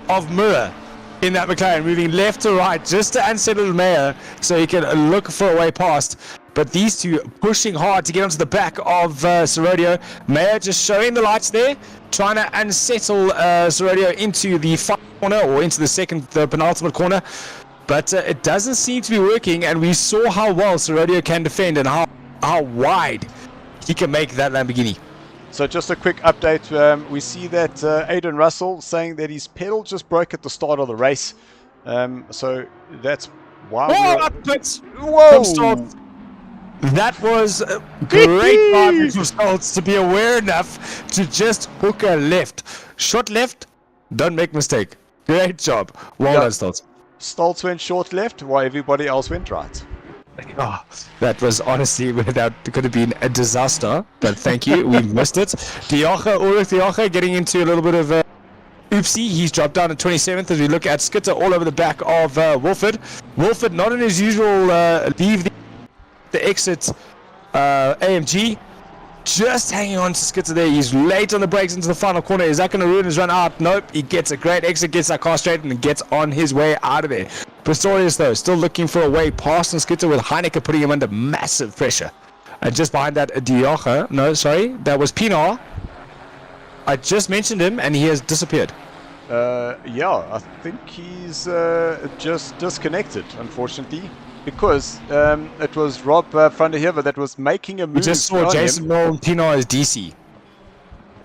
of mirror in that McLaren, moving left to right just to unsettle Meyer so he can look for a way past. But these two pushing hard to get onto the back of Serodio. Meyer just showing the lights there, trying to unsettle Serodio into the final corner, or into the penultimate corner. But it doesn't seem to be working, and we saw how well Serodio can defend and how wide he can make that Lamborghini. So just a quick update. We see that Aiden Russell saying that his pedal just broke at the start of the race. So that's why. Whoa! That was a great driving from Stoltz to be aware enough to just hook a left. Short left, don't make mistake. Great job. Well done, Stoltz. Stoltz went short left while everybody else went right. Oh, that was honestly, that could have been a disaster, but thank you, we missed it. Ulrich Dioche getting into a little bit of oopsie. He's dropped down to 27th as we look at Skitter all over the back of Wolford. Wolford not in his usual leave the exit AMG, just hanging on to Skitter there. He's late on the brakes into the final corner. Is that going to ruin his run out? Nope. He gets a great exit, gets that car straight, and gets on his way out of there. Pistorius, though, still looking for a way past Skitter, with Heineke putting him under massive pressure. And just behind that, Dioche. No, sorry, that was Pinar. I just mentioned him, and he has disappeared. Yeah, I think he's just disconnected, unfortunately. Because it was Rob van der Heever that was making a move. We just saw Jason Moore and Pinar as DC.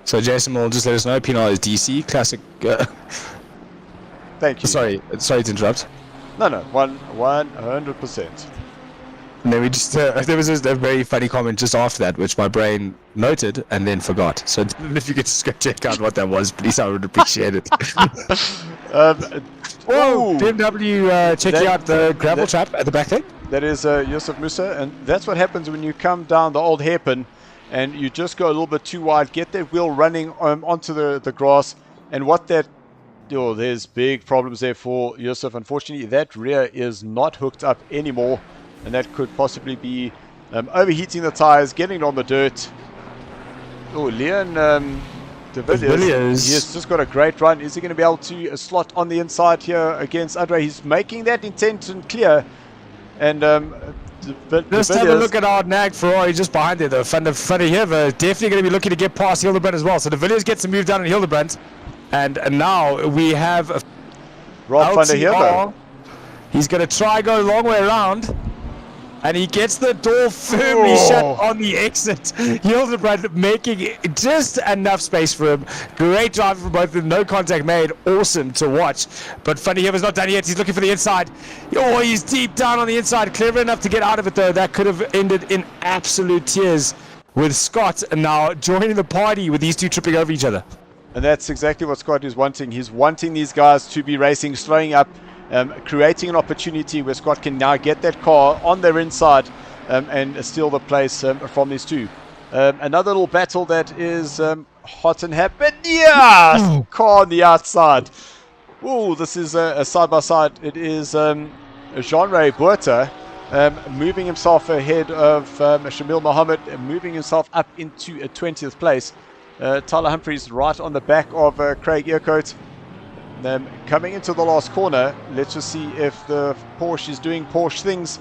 So Jason Moore just let us know Pinar is DC. Classic. Thank you. Sorry to interrupt. No, 100%. And then we just there was a very funny comment just after that, which my brain noted and then forgot. So if you could just go check out what that was, please, I would appreciate it. Whoa! BMW checking out the gravel trap at the back there. That is Yusuf Musa, and that's what happens when you come down the old hairpin and you just go a little bit too wide, get that wheel running onto the grass, and what that... Oh, there's big problems there for Yusuf. Unfortunately, that rear is not hooked up anymore, and that could possibly be overheating the tires, getting it on the dirt. Oh, Leon de Villiers, he has just got a great run. Is he going to be able to slot on the inside here against Andre? He's making that intent and clear. And just have a look at our NAG Ferrari just behind there, though. Van der Heever definitely going to be looking to get past Hildebrand as well. So de Villiers gets to move down on Hildebrand. And now we have Rob van der Heever. He's going to try go a long way around. and he gets the door firmly shut on the exit. Hildebrand making just enough space for him. Great drive from both of them, no contact made. Awesome to watch. But Funny Heaven's not done yet. He's looking for the inside. Oh, he's deep down on the inside. Clever enough to get out of it, though. That could have ended in absolute tears with Scott now joining the party with these two tripping over each other. And that's exactly what Scott is wanting. He's wanting these guys to be racing, slowing up, creating an opportunity where Scott can now get that car on their inside and steal the place from these two. Another little battle that is hot and happening. Yeah! Car on the outside. Oh, this is a side-by-side. It is Jean-Ray Buerta moving himself ahead of Shamil Mohammed, moving himself up into a 20th place. Tyler Humphries right on the back of Craig Earcoat. Coming into the last corner, let's just see if the Porsche is doing Porsche things.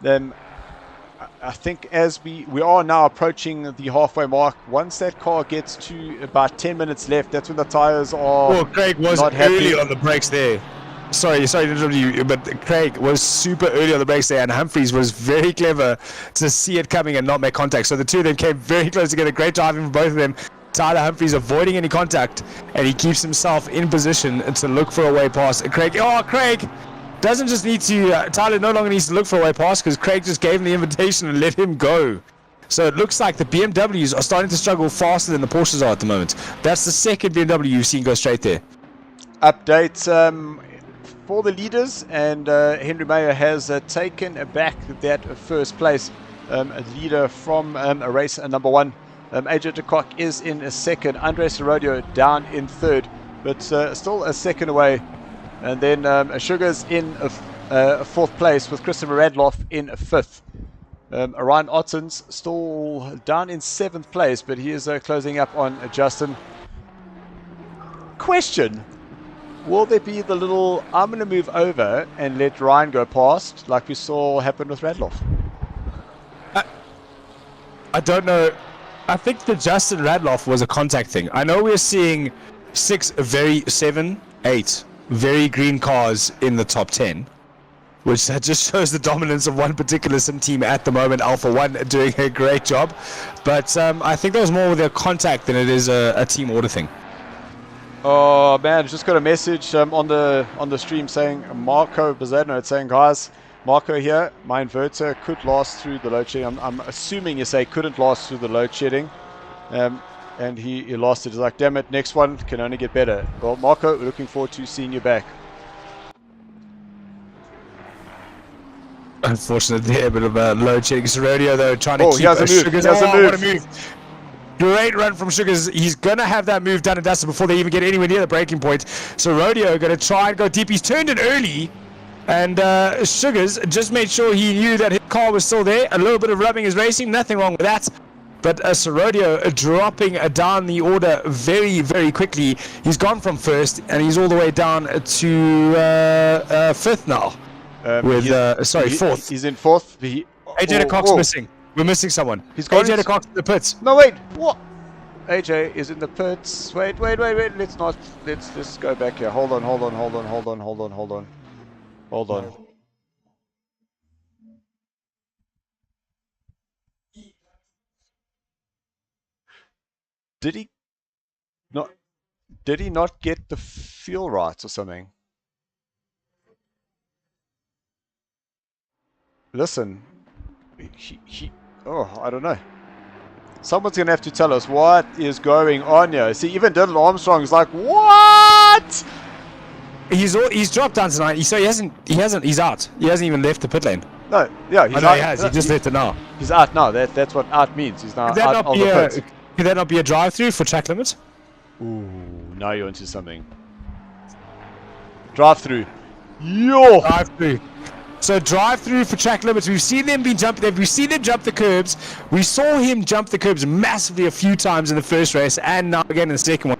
I think as we are now approaching the halfway mark, once that car gets to about 10 minutes left, that's when the tires are Well, Craig was not early happy. on the brakes there. Sorry to interrupt you, but Craig was super early on the brakes there, and Humphries was very clever to see it coming and not make contact. So the two of them came very close together. Great driving from both of them. Tyler Humphries avoiding any contact, and he keeps himself in position to look for a way past. And Craig doesn't just need to, Tyler no longer needs to look for a way past because Craig just gave him the invitation and let him go. So it looks like the BMWs are starting to struggle faster than the Porsches are at the moment. That's the second BMW you've seen go straight there. Update for the leaders, and Henry Mayer has taken back that first place leader from race number 1. AJ de Kock is in a second. Andres Rodio down in third, but still a second away. And then Sugars in a fourth place with Christopher Radloff in fifth. Ryan Otten's still down in 7th place, but he is closing up on Justin. Question: will there be the little I'm going to move over and let Ryan go past, like we saw happen with Radloff? I don't know. I think the Justin Radloff was a contact thing. I know we're seeing 7, 8 very green cars in the top 10, which that just shows the dominance of one particular sim team at the moment. Alpha 1 doing a great job, but I think that was more with a contact than it is a team order thing. Oh man, I just got a message on the stream saying Marco Bizzarno. It's saying, guys, Marco here, my inverter could last through the load shedding. I'm assuming you say couldn't last through the load shedding. And he lost it. He's like, damn it, next one can only get better. Well, Marco, we're looking forward to seeing you back. Unfortunately, a bit of a load shedding. Rodeo though, trying to keep he has a move. Sugars. He has a what a move. move. Great run from Sugars. He's going to have that move done and dusted before they even get anywhere near the breaking point. So Rodeo going to try and go deep. He's turned it early. And Sugars just made sure he knew that his car was still there. A little bit of rubbing his racing. Nothing wrong with that. But Rodeo dropping down the order very, very quickly. He's gone from first and he's all the way down to fifth now. Fourth. He's in fourth. AJ de Kock's missing. We're missing someone. He's gone AJ de Kock's in the pits. No, wait. What? AJ is in the pits. Wait. Let's go back here. Hold on. Did he not get the fuel right or something? Listen, I don't know. Someone's gonna have to tell us what is going on here. See, even Dylan Armstrong's like, what? He's dropped down tonight. So he's out. He hasn't even left the pit lane. No, yeah, he's out. He has. He just left it now. He's out now. That's what out means. He's now out of the pit. Could that not be a drive-through for track limits? Ooh, now you're into something. Drive-through. Yo! Drive-through. So drive-through for track limits. We've seen them jump the curbs. We saw him jump the curbs massively a few times in the first race, and now again in the second one.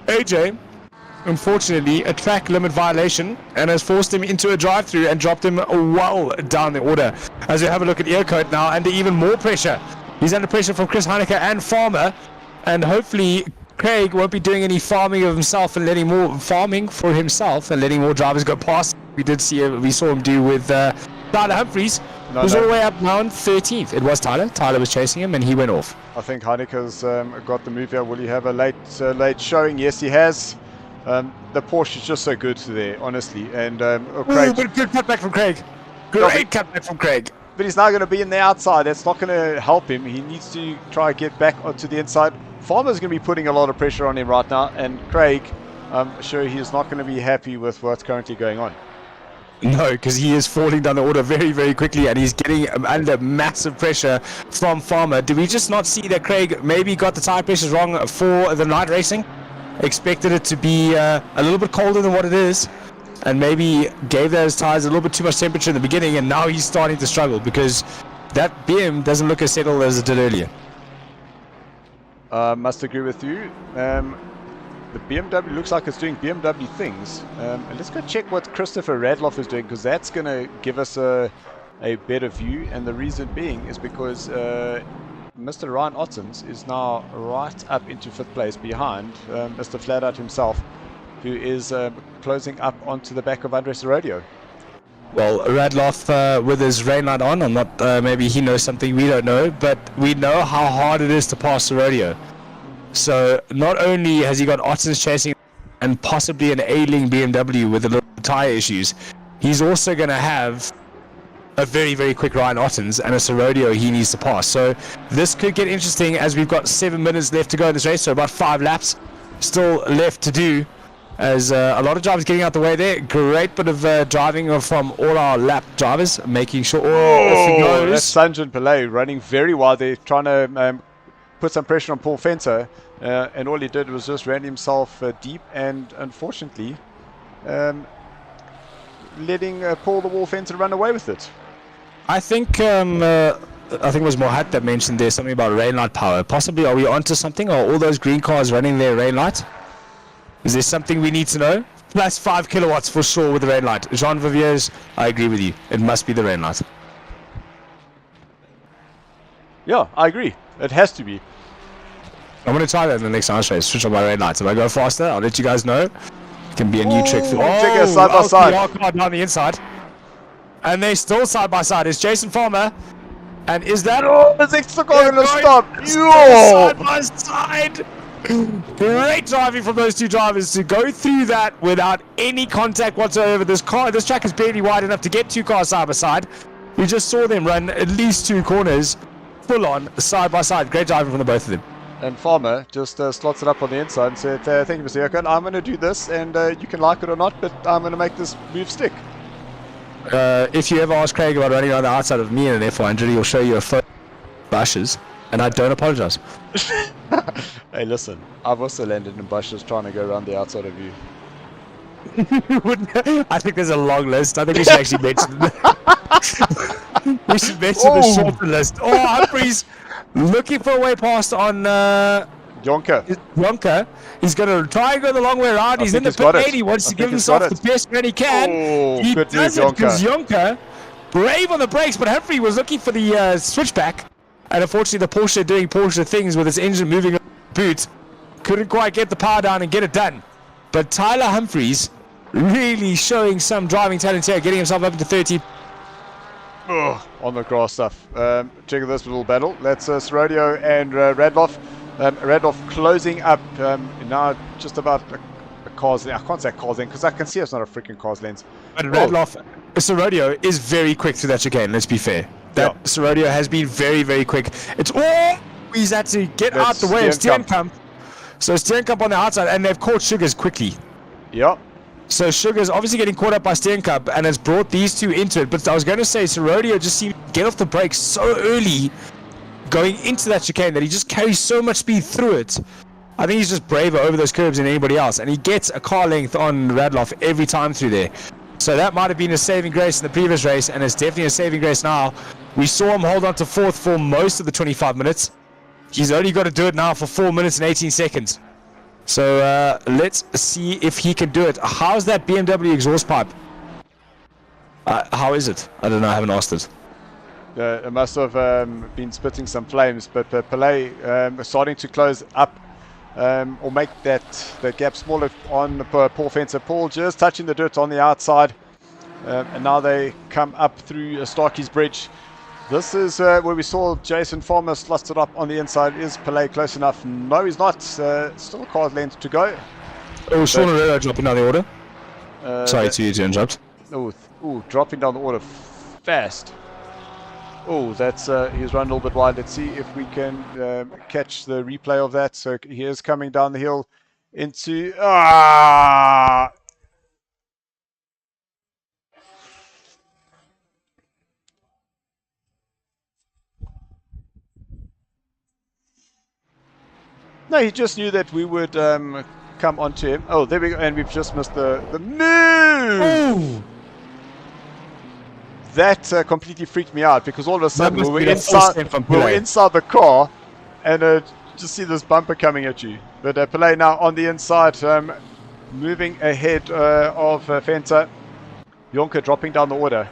AJ, unfortunately, a track limit violation, and has forced him into a drive-through and dropped him well down the order. As we have a look at Earcoat now, under even more pressure. He's under pressure from Chris Heineke and Farmer, and hopefully Craig won't be doing any farming for himself and letting more drivers go past. We saw him do with Tyler Humphries was all the way up now in 13th. It was Tyler. Tyler was chasing him, and he went off. I think Heineke's got the move here. Will he have a late showing? Yes, he has. The Porsche is just so good there, honestly. And Craig, good cutback from Craig. Great cutback from Craig. But he's now going to be in the outside. That's not going to help him. He needs to try and get back onto the inside. Farmer's going to be putting a lot of pressure on him right now. And Craig, I'm sure he is not going to be happy with what's currently going on. No, because he is falling down the order very, very quickly, and he's getting under massive pressure from Farmer. Did we just not see that Craig maybe got the tire pressures wrong for the night racing? Expected it to be a little bit colder than what it is, and maybe gave those tires a little bit too much temperature in the beginning, and now he's starting to struggle because that BM doesn't look as settled as it did earlier. Must agree with you. The BMW looks like it's doing BMW things. And let's go check what Christopher Radloff is doing, because that's going to give us a better view. And the reason being is because Mr. Ryan Ottens is now right up into 5th place behind Mr. Flatout himself, who is closing up onto the back of Andres Rodeo. Well, Radloff with his rain light on, I'm not, maybe he knows something we don't know, but we know how hard it is to pass the rodeo. So not only has he got Ottens chasing and possibly an ailing BMW with a little tire issues, he's also going to have a very, very quick Ryan Ottens and a Rodeo he needs to pass. So this could get interesting as we've got 7 minutes left to go in this race, so about 5 laps still left to do. As a lot of drivers getting out the way there. Great bit of driving from all our lap drivers, making sure off he goes. That's Sanjay Pillay running very wide there, trying to put some pressure on Paul Fenter, and all he did was just ran himself deep, and unfortunately letting Paul the Wall Fenter run away with it. I think it was Mohat that mentioned there something about rain light power. Possibly, are we onto something? Are all those green cars running their rain light? Is there something we need to know? Plus 5 kilowatts for sure with the rain light. Jean Viviers, I agree with you. It must be the rain light. Yeah, I agree. It has to be. I'm going to try that in the next ice race. Switch on my rain lights. If I go faster, I'll let you guys know. It can be a new trick. Check it side by side. LPR down the inside. And they're still side by side. It's Jason Farmer. And is that... Oh, it's extra going to stop. Side by side. Great driving from those two drivers to go through that without any contact whatsoever. This track is barely wide enough to get 2 cars side by side. We just saw them run at least 2 corners full on side by side. Great driving from the both of them. And Farmer just slots it up on the inside and said, thank you, Mr. Thiank, I'm going to do this, and you can like it or not, but I'm going to make this move stick. If you ever ask Craig about running on the outside of me in an F100, he'll show you a photo of bushes, and I don't apologize. Hey, listen, I've also landed in bushes trying to go around the outside of you. I think there's a long list. I think we should actually mention we should mention the shorter list. Oh, Humphries looking for a way past on Jonker. He's going to try and go the long way around. He's in the pit lane. He wants to give himself the best run he can. He does it because Jonker, brave on the brakes, but Humphrey was looking for the switchback. And unfortunately, the Porsche doing Porsche things with its engine moving on the boot. Couldn't quite get the power down and get it done. But Tyler Humphries really showing some driving talent here, getting himself up to 30. On the grass stuff. Check this little battle. That's Rodeo and Radloff. Radloff closing up now just about a car's length. I can't say car's length because I can see it's not a freaking car's length. But Radloff, Rodeo is very quick through that chicane, let's be fair. That Rodeo has been very, very quick. It's he's had to get out the way of Thiank. So Thiank on the outside, and they've caught Sugars quickly. Yep. So Sugar's obviously getting caught up by Thiank and has brought these two into it. But I was going to say, Rodeo just seemed to get off the brakes so early going into that chicane that he just carries so much speed through it. I think he's just braver over those curbs than anybody else. And he gets a car length on Radloff every time through there. So that might have been a saving grace in the previous race, and it's definitely a saving grace now. We saw him hold on to 4th for most of the 25 minutes. He's only got to do it now for 4 minutes and 18 seconds. So let's see if he can do it. How's that BMW exhaust pipe? How is it? I don't know. I haven't asked it. It must have been spitting some flames, but Pillay starting to close up or make that gap smaller on Paul Fenter. Paul just touching the dirt on the outside. And now they come up through Starkey's Bridge. This is where we saw Jason Farmer flustered up on the inside. Is Pelé close enough? No, he's not. Still a car's length to go. Oh, Sean Herrera dropping down the order. Sorry to interrupt. Oh, dropping down the order fast. Oh, that's he's run a little bit wide. Let's see if we can catch the replay of that. So he is coming down the hill into No, he just knew that we would come onto him. Oh, there we go, and we've just missed the move. Ooh. That completely freaked me out because all of a sudden we were inside the car, and just see this bumper coming at you. But Pelé now on the inside, moving ahead of Fenta. Jonker dropping down the order.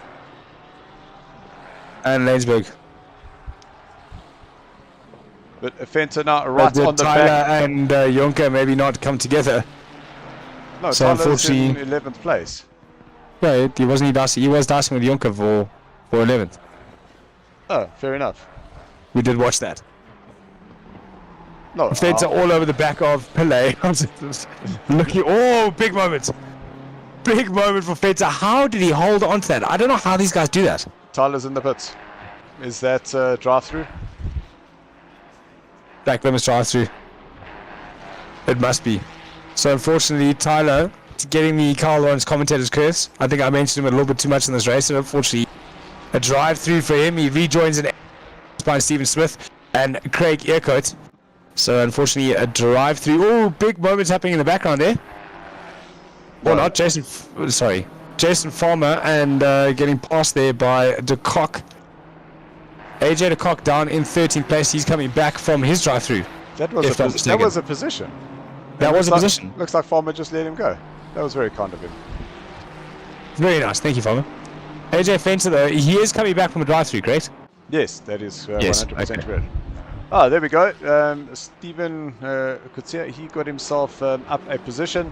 And Lanesburg. But Fenta now right on the Tyler back. And Jonker maybe not come together. No, so Tyler's in 11th place. Yeah, he wasn't dicing. He was dicing with Jonker for 11th. Oh, fair enough. We did watch that. No, Fenta all over the back of Pelé. Looking, oh, big moment. Big moment for Fenta. How did he hold on to that? I don't know how these guys do that. Tyler's in the pits. Is that drive-through? Back limits drive-through. It must be. So unfortunately, Tyler, getting the Carl Lawrence commentator's curse. I think I mentioned him a little bit too much in this race, and unfortunately, a drive-through for him. He rejoins an by Stephen Smith and Craig Earcoat. So unfortunately, a drive-through. Oh, big moments happening in the background there. Or not, Jason Farmer, and getting past there by De Kock. AJ De Kock down in 13th place. He's coming back from his drive-through. That was a position. That was a position. Looks like Farmer just let him go. That was very kind of him. Very nice. Thank you, Farmer. AJ Fenta, though, he is coming back from a drive-through, correct? Yes, that is 100% okay. correct. Oh, there we go. Stephen Kutsia, he got himself up a position.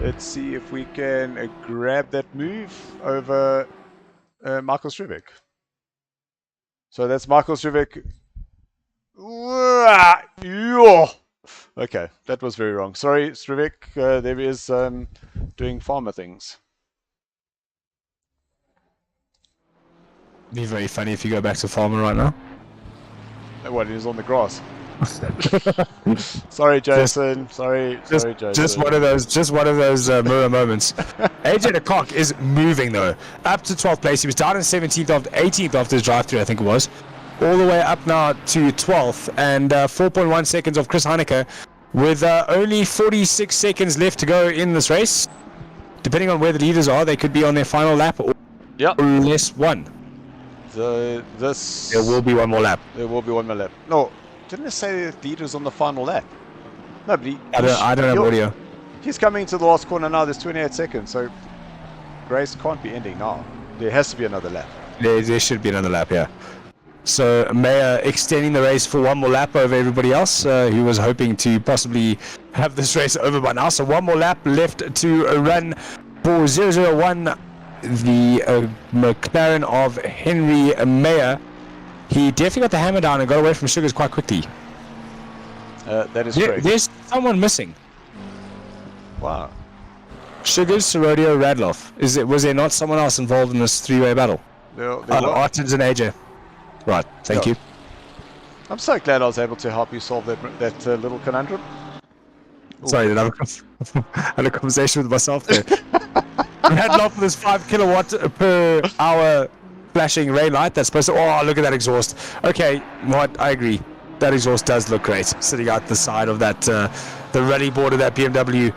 Let's see if we can grab that move over Michael Strivik. So that's Michael Strivik. Okay, that was very wrong. Sorry, Strivik. There he is doing farmer things. Be very funny if you go back to Farmer right now. What, he's on the grass? Sorry, Jason. Sorry, Jason. Just one of those mirror moments. AJ De Kock is moving though, up to 12th place. He was down in 18th after his drive-through, I think it was. All the way up now to 12th, and 4.1 seconds of Chris Heineke, with only 46 seconds left to go in this race. Depending on where the leaders are, they could be on their final lap or less one. There will be one more lap. There will be one more lap. No, didn't it say the leaders on the final lap? No, but I don't have audio. He's coming to the last corner now. There's 28 seconds, so Grace can't be ending now. There has to be another lap. There should be another lap, yeah. So Mayer extending the race for one more lap over everybody else. He was hoping to possibly have this race over by now. So one more lap left to run for 001. The McLaren of Henry Mayer. He definitely got the hammer down and got away from Sugars quite quickly. That is correct. There's someone missing. Wow. Sugars, Sorodio, Radloff. Was there not someone else involved in this three-way battle? Artins and AJ. Right, thank you. I'm so glad I was able to help you solve that little conundrum. Sorry, did I had a conversation with myself there. Radloff with his 5 kilowatt per hour flashing rain light. That's supposed to. Oh, look at that exhaust. Okay, what? I agree. That exhaust does look great, sitting out the side of that, the rally board of that BMW.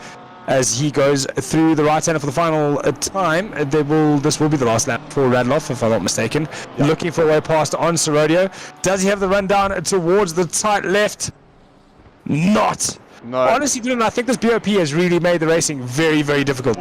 As he goes through the right hander for the final time, this will be the last lap for Radloff, if I'm not mistaken. Yep. Looking for a way past on Sorodio. Does he have the run down towards the tight left? Not. No. Honestly, dude, I think this BOP has really made the racing very, very difficult.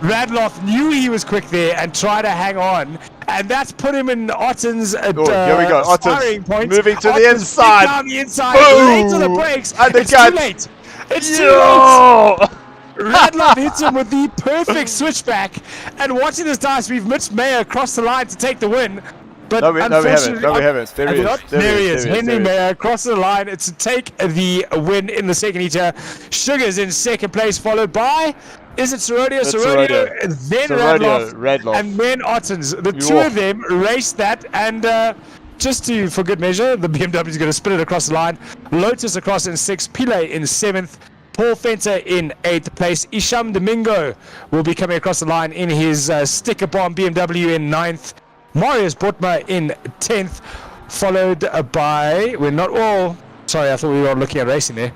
Radloff knew he was quick there and tried to hang on, and that's put him in Otten's here we go. firing point. Moving to the inside. Down the inside, Boom. late to the brakes. And It's too late. It's too late. Radloff hits him with the perfect switchback. And watching this dice, we've Mitch Mayer across the line to take the win. But no, we haven't. No, we haven't. There he is. Henry Mayer crosses the line to take the win in the second heater. Sugar's in second place, followed by, is it Sorodio? Sorodio, then Radloff, and then Ottens. The two of them raced that, and just for good measure, the BMW is going to split it across the line. Lotus across in 6th, Pile in 7th, Paul Fenter in 8th place. Isham Domingo will be coming across the line in his sticker bomb BMW in 9th. Marius Botma in 10th, followed by, we're not all, sorry, I thought we were looking at racing there.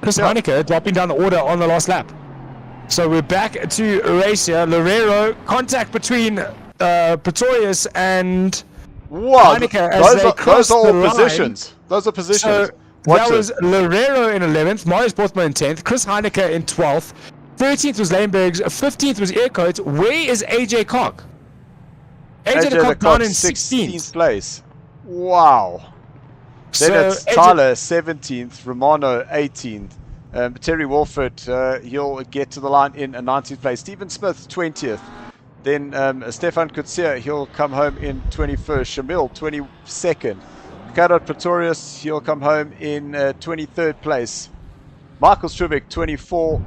Chris Heineke dropping down the order on the last lap. So we're back to race here. Lorero, contact between Pretorius and Heineke as they cross the line. Those are positions. So that was Lorero in 11th, Marius Botma in 10th, Chris Heineke in 12th. 13th was Lanebergs, 15th was Aircoat. Where is AJ Cock? AJ Cock down in 16th place. Wow. Then it's Tyler 17th, Romano 18th. Terry Wolford, he'll get to the line in 19th place. Stephen Smith 20th. Then Stefan Kutsia, he'll come home in 21st. Shamil 22nd. Ricardo Pretorius, he'll come home in 23rd place. Michael Struvik 24th.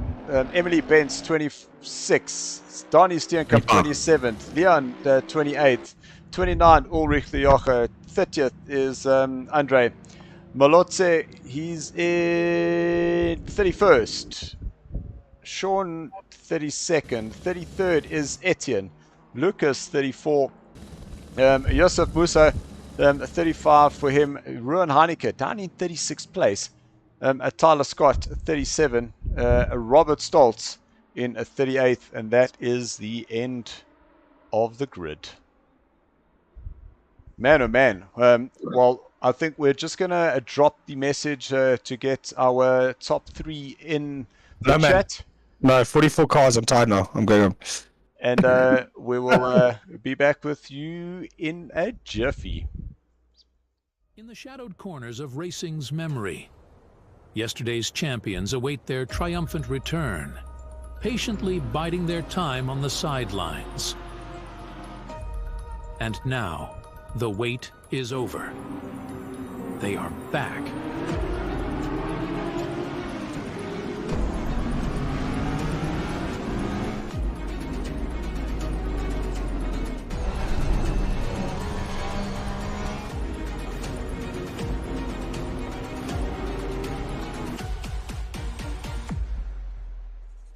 Emily Benz 26th, Donnie Thiank 27th, Leon 28th, 29th Ulrich the Joche, 30th is Andre Malotze, he's in 31st, Sean 32nd, 33rd is Etienne, Lucas 34, Josef Musa 35 for him, Ruan Heineke down in 36th place. Tyler Scott 37, Robert Stoltz in 38th, and that is the end of the grid. Man, oh man. Well, I think we're just gonna drop the message to get our top 3 in the chat. No, 44 cars. I'm tired now. I'm going home. And we will be back with you in a jiffy. In the shadowed corners of racing's memory, yesterday's champions await their triumphant return, patiently biding their time on the sidelines. And now, the wait is over. They are back.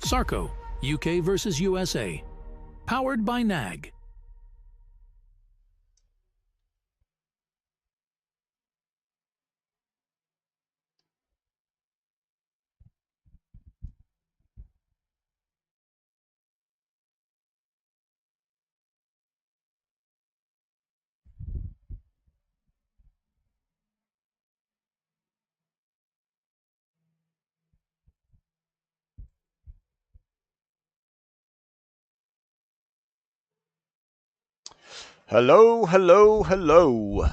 SARCO, UK versus USA. Powered by NAG. Hello, hello, hello.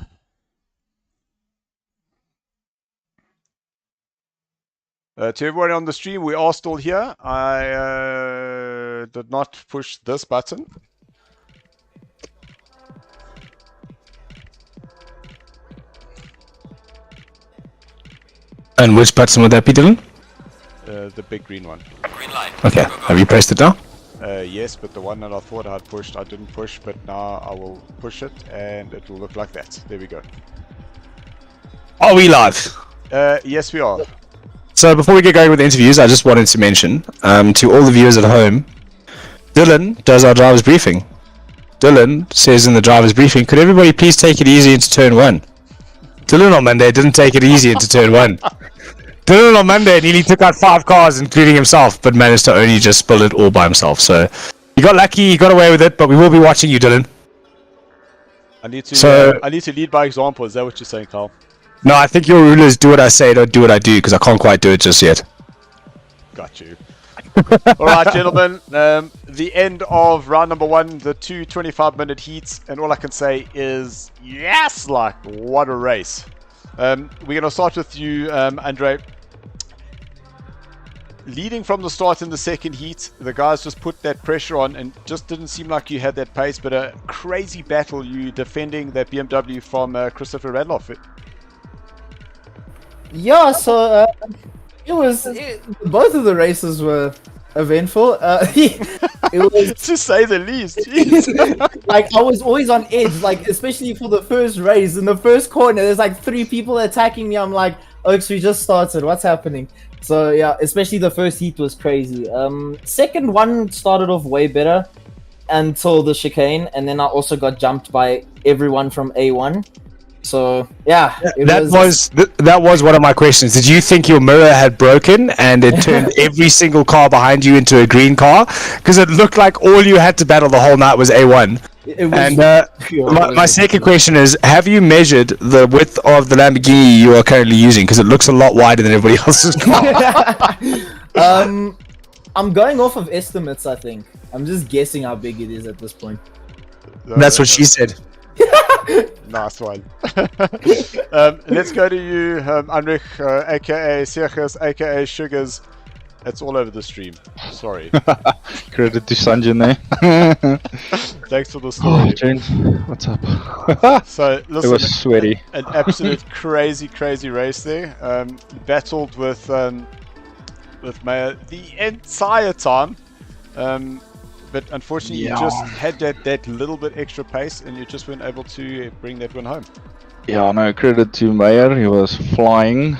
To everyone on the stream, we are still here. I did not push this button. And which button would that be, Dylan? The big green one. Green light. Okay, have you pressed it now? Yes, but the one that I thought I had pushed, I didn't push, but now I will push it and it will look like that. There we go. Are we live? Yes, we are. So before we get going with the interviews, I just wanted to mention to all the viewers at home, Dylan does our driver's briefing. Dylan says in the driver's briefing, could everybody please take it easy into turn 1? Dylan on Monday didn't take it easy into turn 1. Dylan on Monday nearly took out 5 cars, including himself, but managed to only just spill it all by himself. So you got lucky, you got away with it, but we will be watching you, Dylan. I need to lead by example. Is that what you're saying, Carl? No, I think your rule is do what I say, don't do what I do, because I can't quite do it just yet. Got you. All right, gentlemen. The end of round number 1, the 2 25-minute heats, and all I can say is yes, like what a race. We're going to start with you, Andre. leading from the start in the second heat, the guys just put that pressure on and just didn't seem like you had that pace, but a crazy battle you defending that BMW from Christopher Radloff. Yeah, so both of the races were eventful. It was to say the least. Jeez. like I was always on edge, like especially for the first race. In the first corner, there's like 3 people attacking me. I'm like, Oaks, we just started. What's happening? So yeah, especially the first heat was crazy. Second one started off way better until the chicane, and then I also got jumped by everyone from A1. So yeah, that was one of my questions. Did you think your mirror had broken and it turned every single car behind you into a green car? Because it looked like all you had to battle the whole night was A1. My second question is: have you measured the width of the Lamborghini you are currently using? Because it looks a lot wider than everybody else's car. I'm going off of estimates. I think I'm just guessing how big it is at this point. That's what she said. Nice one. Let's go to you, Anrich, aka Circus, aka Sugars. It's all over the stream. Sorry. Credit to Sanjay, eh? Thanks for the story. James, what's up? So, listen, it was sweaty. An absolute crazy race there. Battled with Mayer the entire time. But unfortunately, you just had that little bit extra pace, and you just weren't able to bring that win home. Yeah, no, credit to Mayer. He was flying.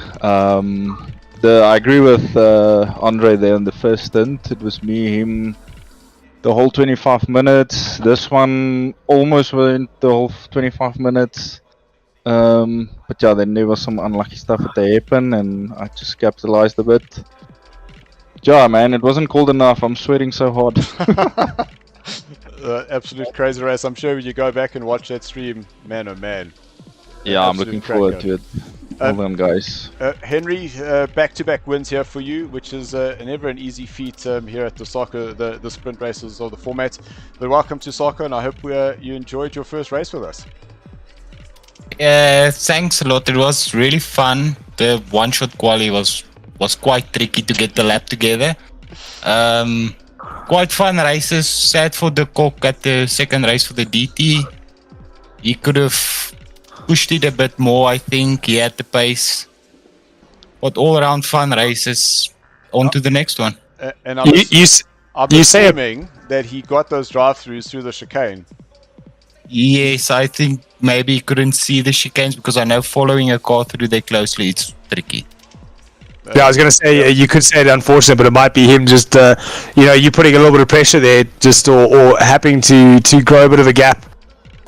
I agree with Andre there in the first stint. It was me, him, the whole 25 minutes. This one almost went the whole 25 minutes. But yeah, then there was some unlucky stuff that happened, and I just capitalized a bit. Yeah, man, it wasn't cold enough. I'm sweating so hard. Absolute crazy race. I'm sure when you go back and watch that stream, man, oh man. Yeah, I'm looking forward to it. Well done, guys. Henry, back-to-back wins here for you, which is never an easy feat here at the SARCO, the sprint races of the format. But welcome to SARCO, and I hope you enjoyed your first race with us. Thanks a lot. It was really fun. The one-shot quali was quite tricky to get the lap together. Quite fun races. Sad for the cock at the second race for the DT. He could have pushed it a bit more, I think. He had the pace. But all around fun races. On to the next one. And I'm assuming that he got those drive-throughs through the chicane. Yes, I think maybe he couldn't see the chicanes, because I know following a car through there closely, it's tricky. Yeah, I was going to say, you could say it unfortunate, but it might be him just, you putting a little bit of pressure there, just or happening to grow a bit of a gap.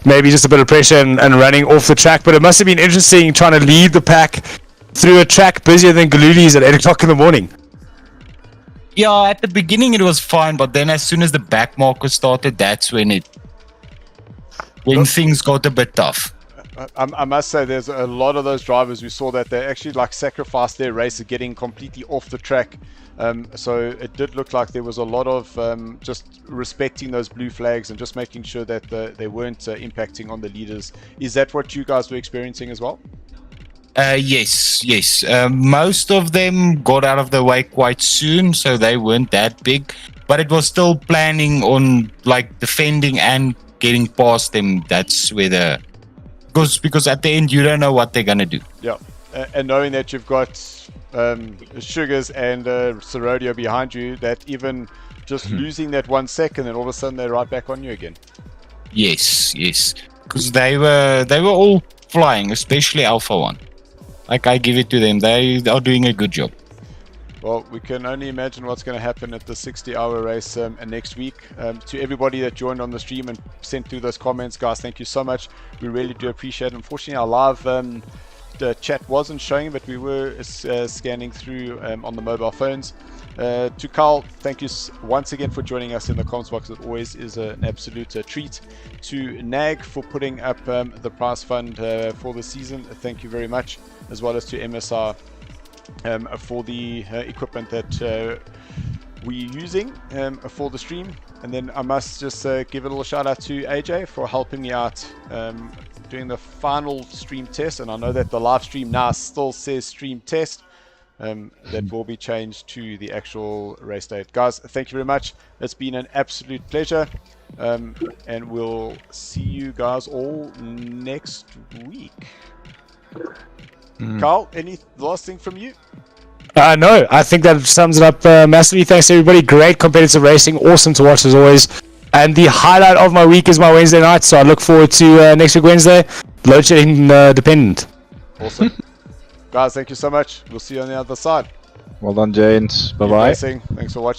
Maybe just a bit of pressure and running off the track. But it must have been interesting trying to lead the pack through a track busier than Galudi's at 8 o'clock in the morning. Yeah, at the beginning it was fine, but then as soon as the back marker started, that's when things got a bit tough. I must say, there's a lot of those drivers we saw that they actually sacrificed their race of getting completely off the track. So it did look like there was a lot of just respecting those blue flags and just making sure that they weren't impacting on the leaders. Is that what you guys were experiencing as well? Yes. Most of them got out of the way quite soon, so they weren't that big. But it was still planning on defending and getting past them. That's where because at the end you don't know what they're gonna do. Yeah, and knowing that you've got Sugars and Serodio behind you, that even just losing that 1 second, and all of a sudden they're right back on you again. Yes, because they were all flying, especially Alpha One. I give it to them; they are doing a good job. Well, we can only imagine what's going to happen at the 60-hour race next week. To everybody that joined on the stream and sent through those comments, guys, thank you so much. We really do appreciate it. Unfortunately, our live the chat wasn't showing, but we were scanning through on the mobile phones. To Carl, thank you once again for joining us in the comments box. It always is an absolute treat. To NAG for putting up the prize fund for the season, thank you very much, as well as to MSR for the equipment that we're using for the stream. And then I must just give a little shout out to AJ for helping me out doing the final stream test. And I know that the live stream now still says stream test, that will be changed to the actual race date. Guys, thank you very much. It's been an absolute pleasure. And we'll see you guys all next week. Carl, any last thing from you? No, I think that sums it up massively. Thanks everybody. Great competitive racing. Awesome to watch as always. And the highlight of my week is my Wednesday night. So I look forward to next week Wednesday. Load shedding dependent. Awesome. Guys, thank you so much. We'll see you on the other side. Well done, James. Bye-bye. Thanks for watching.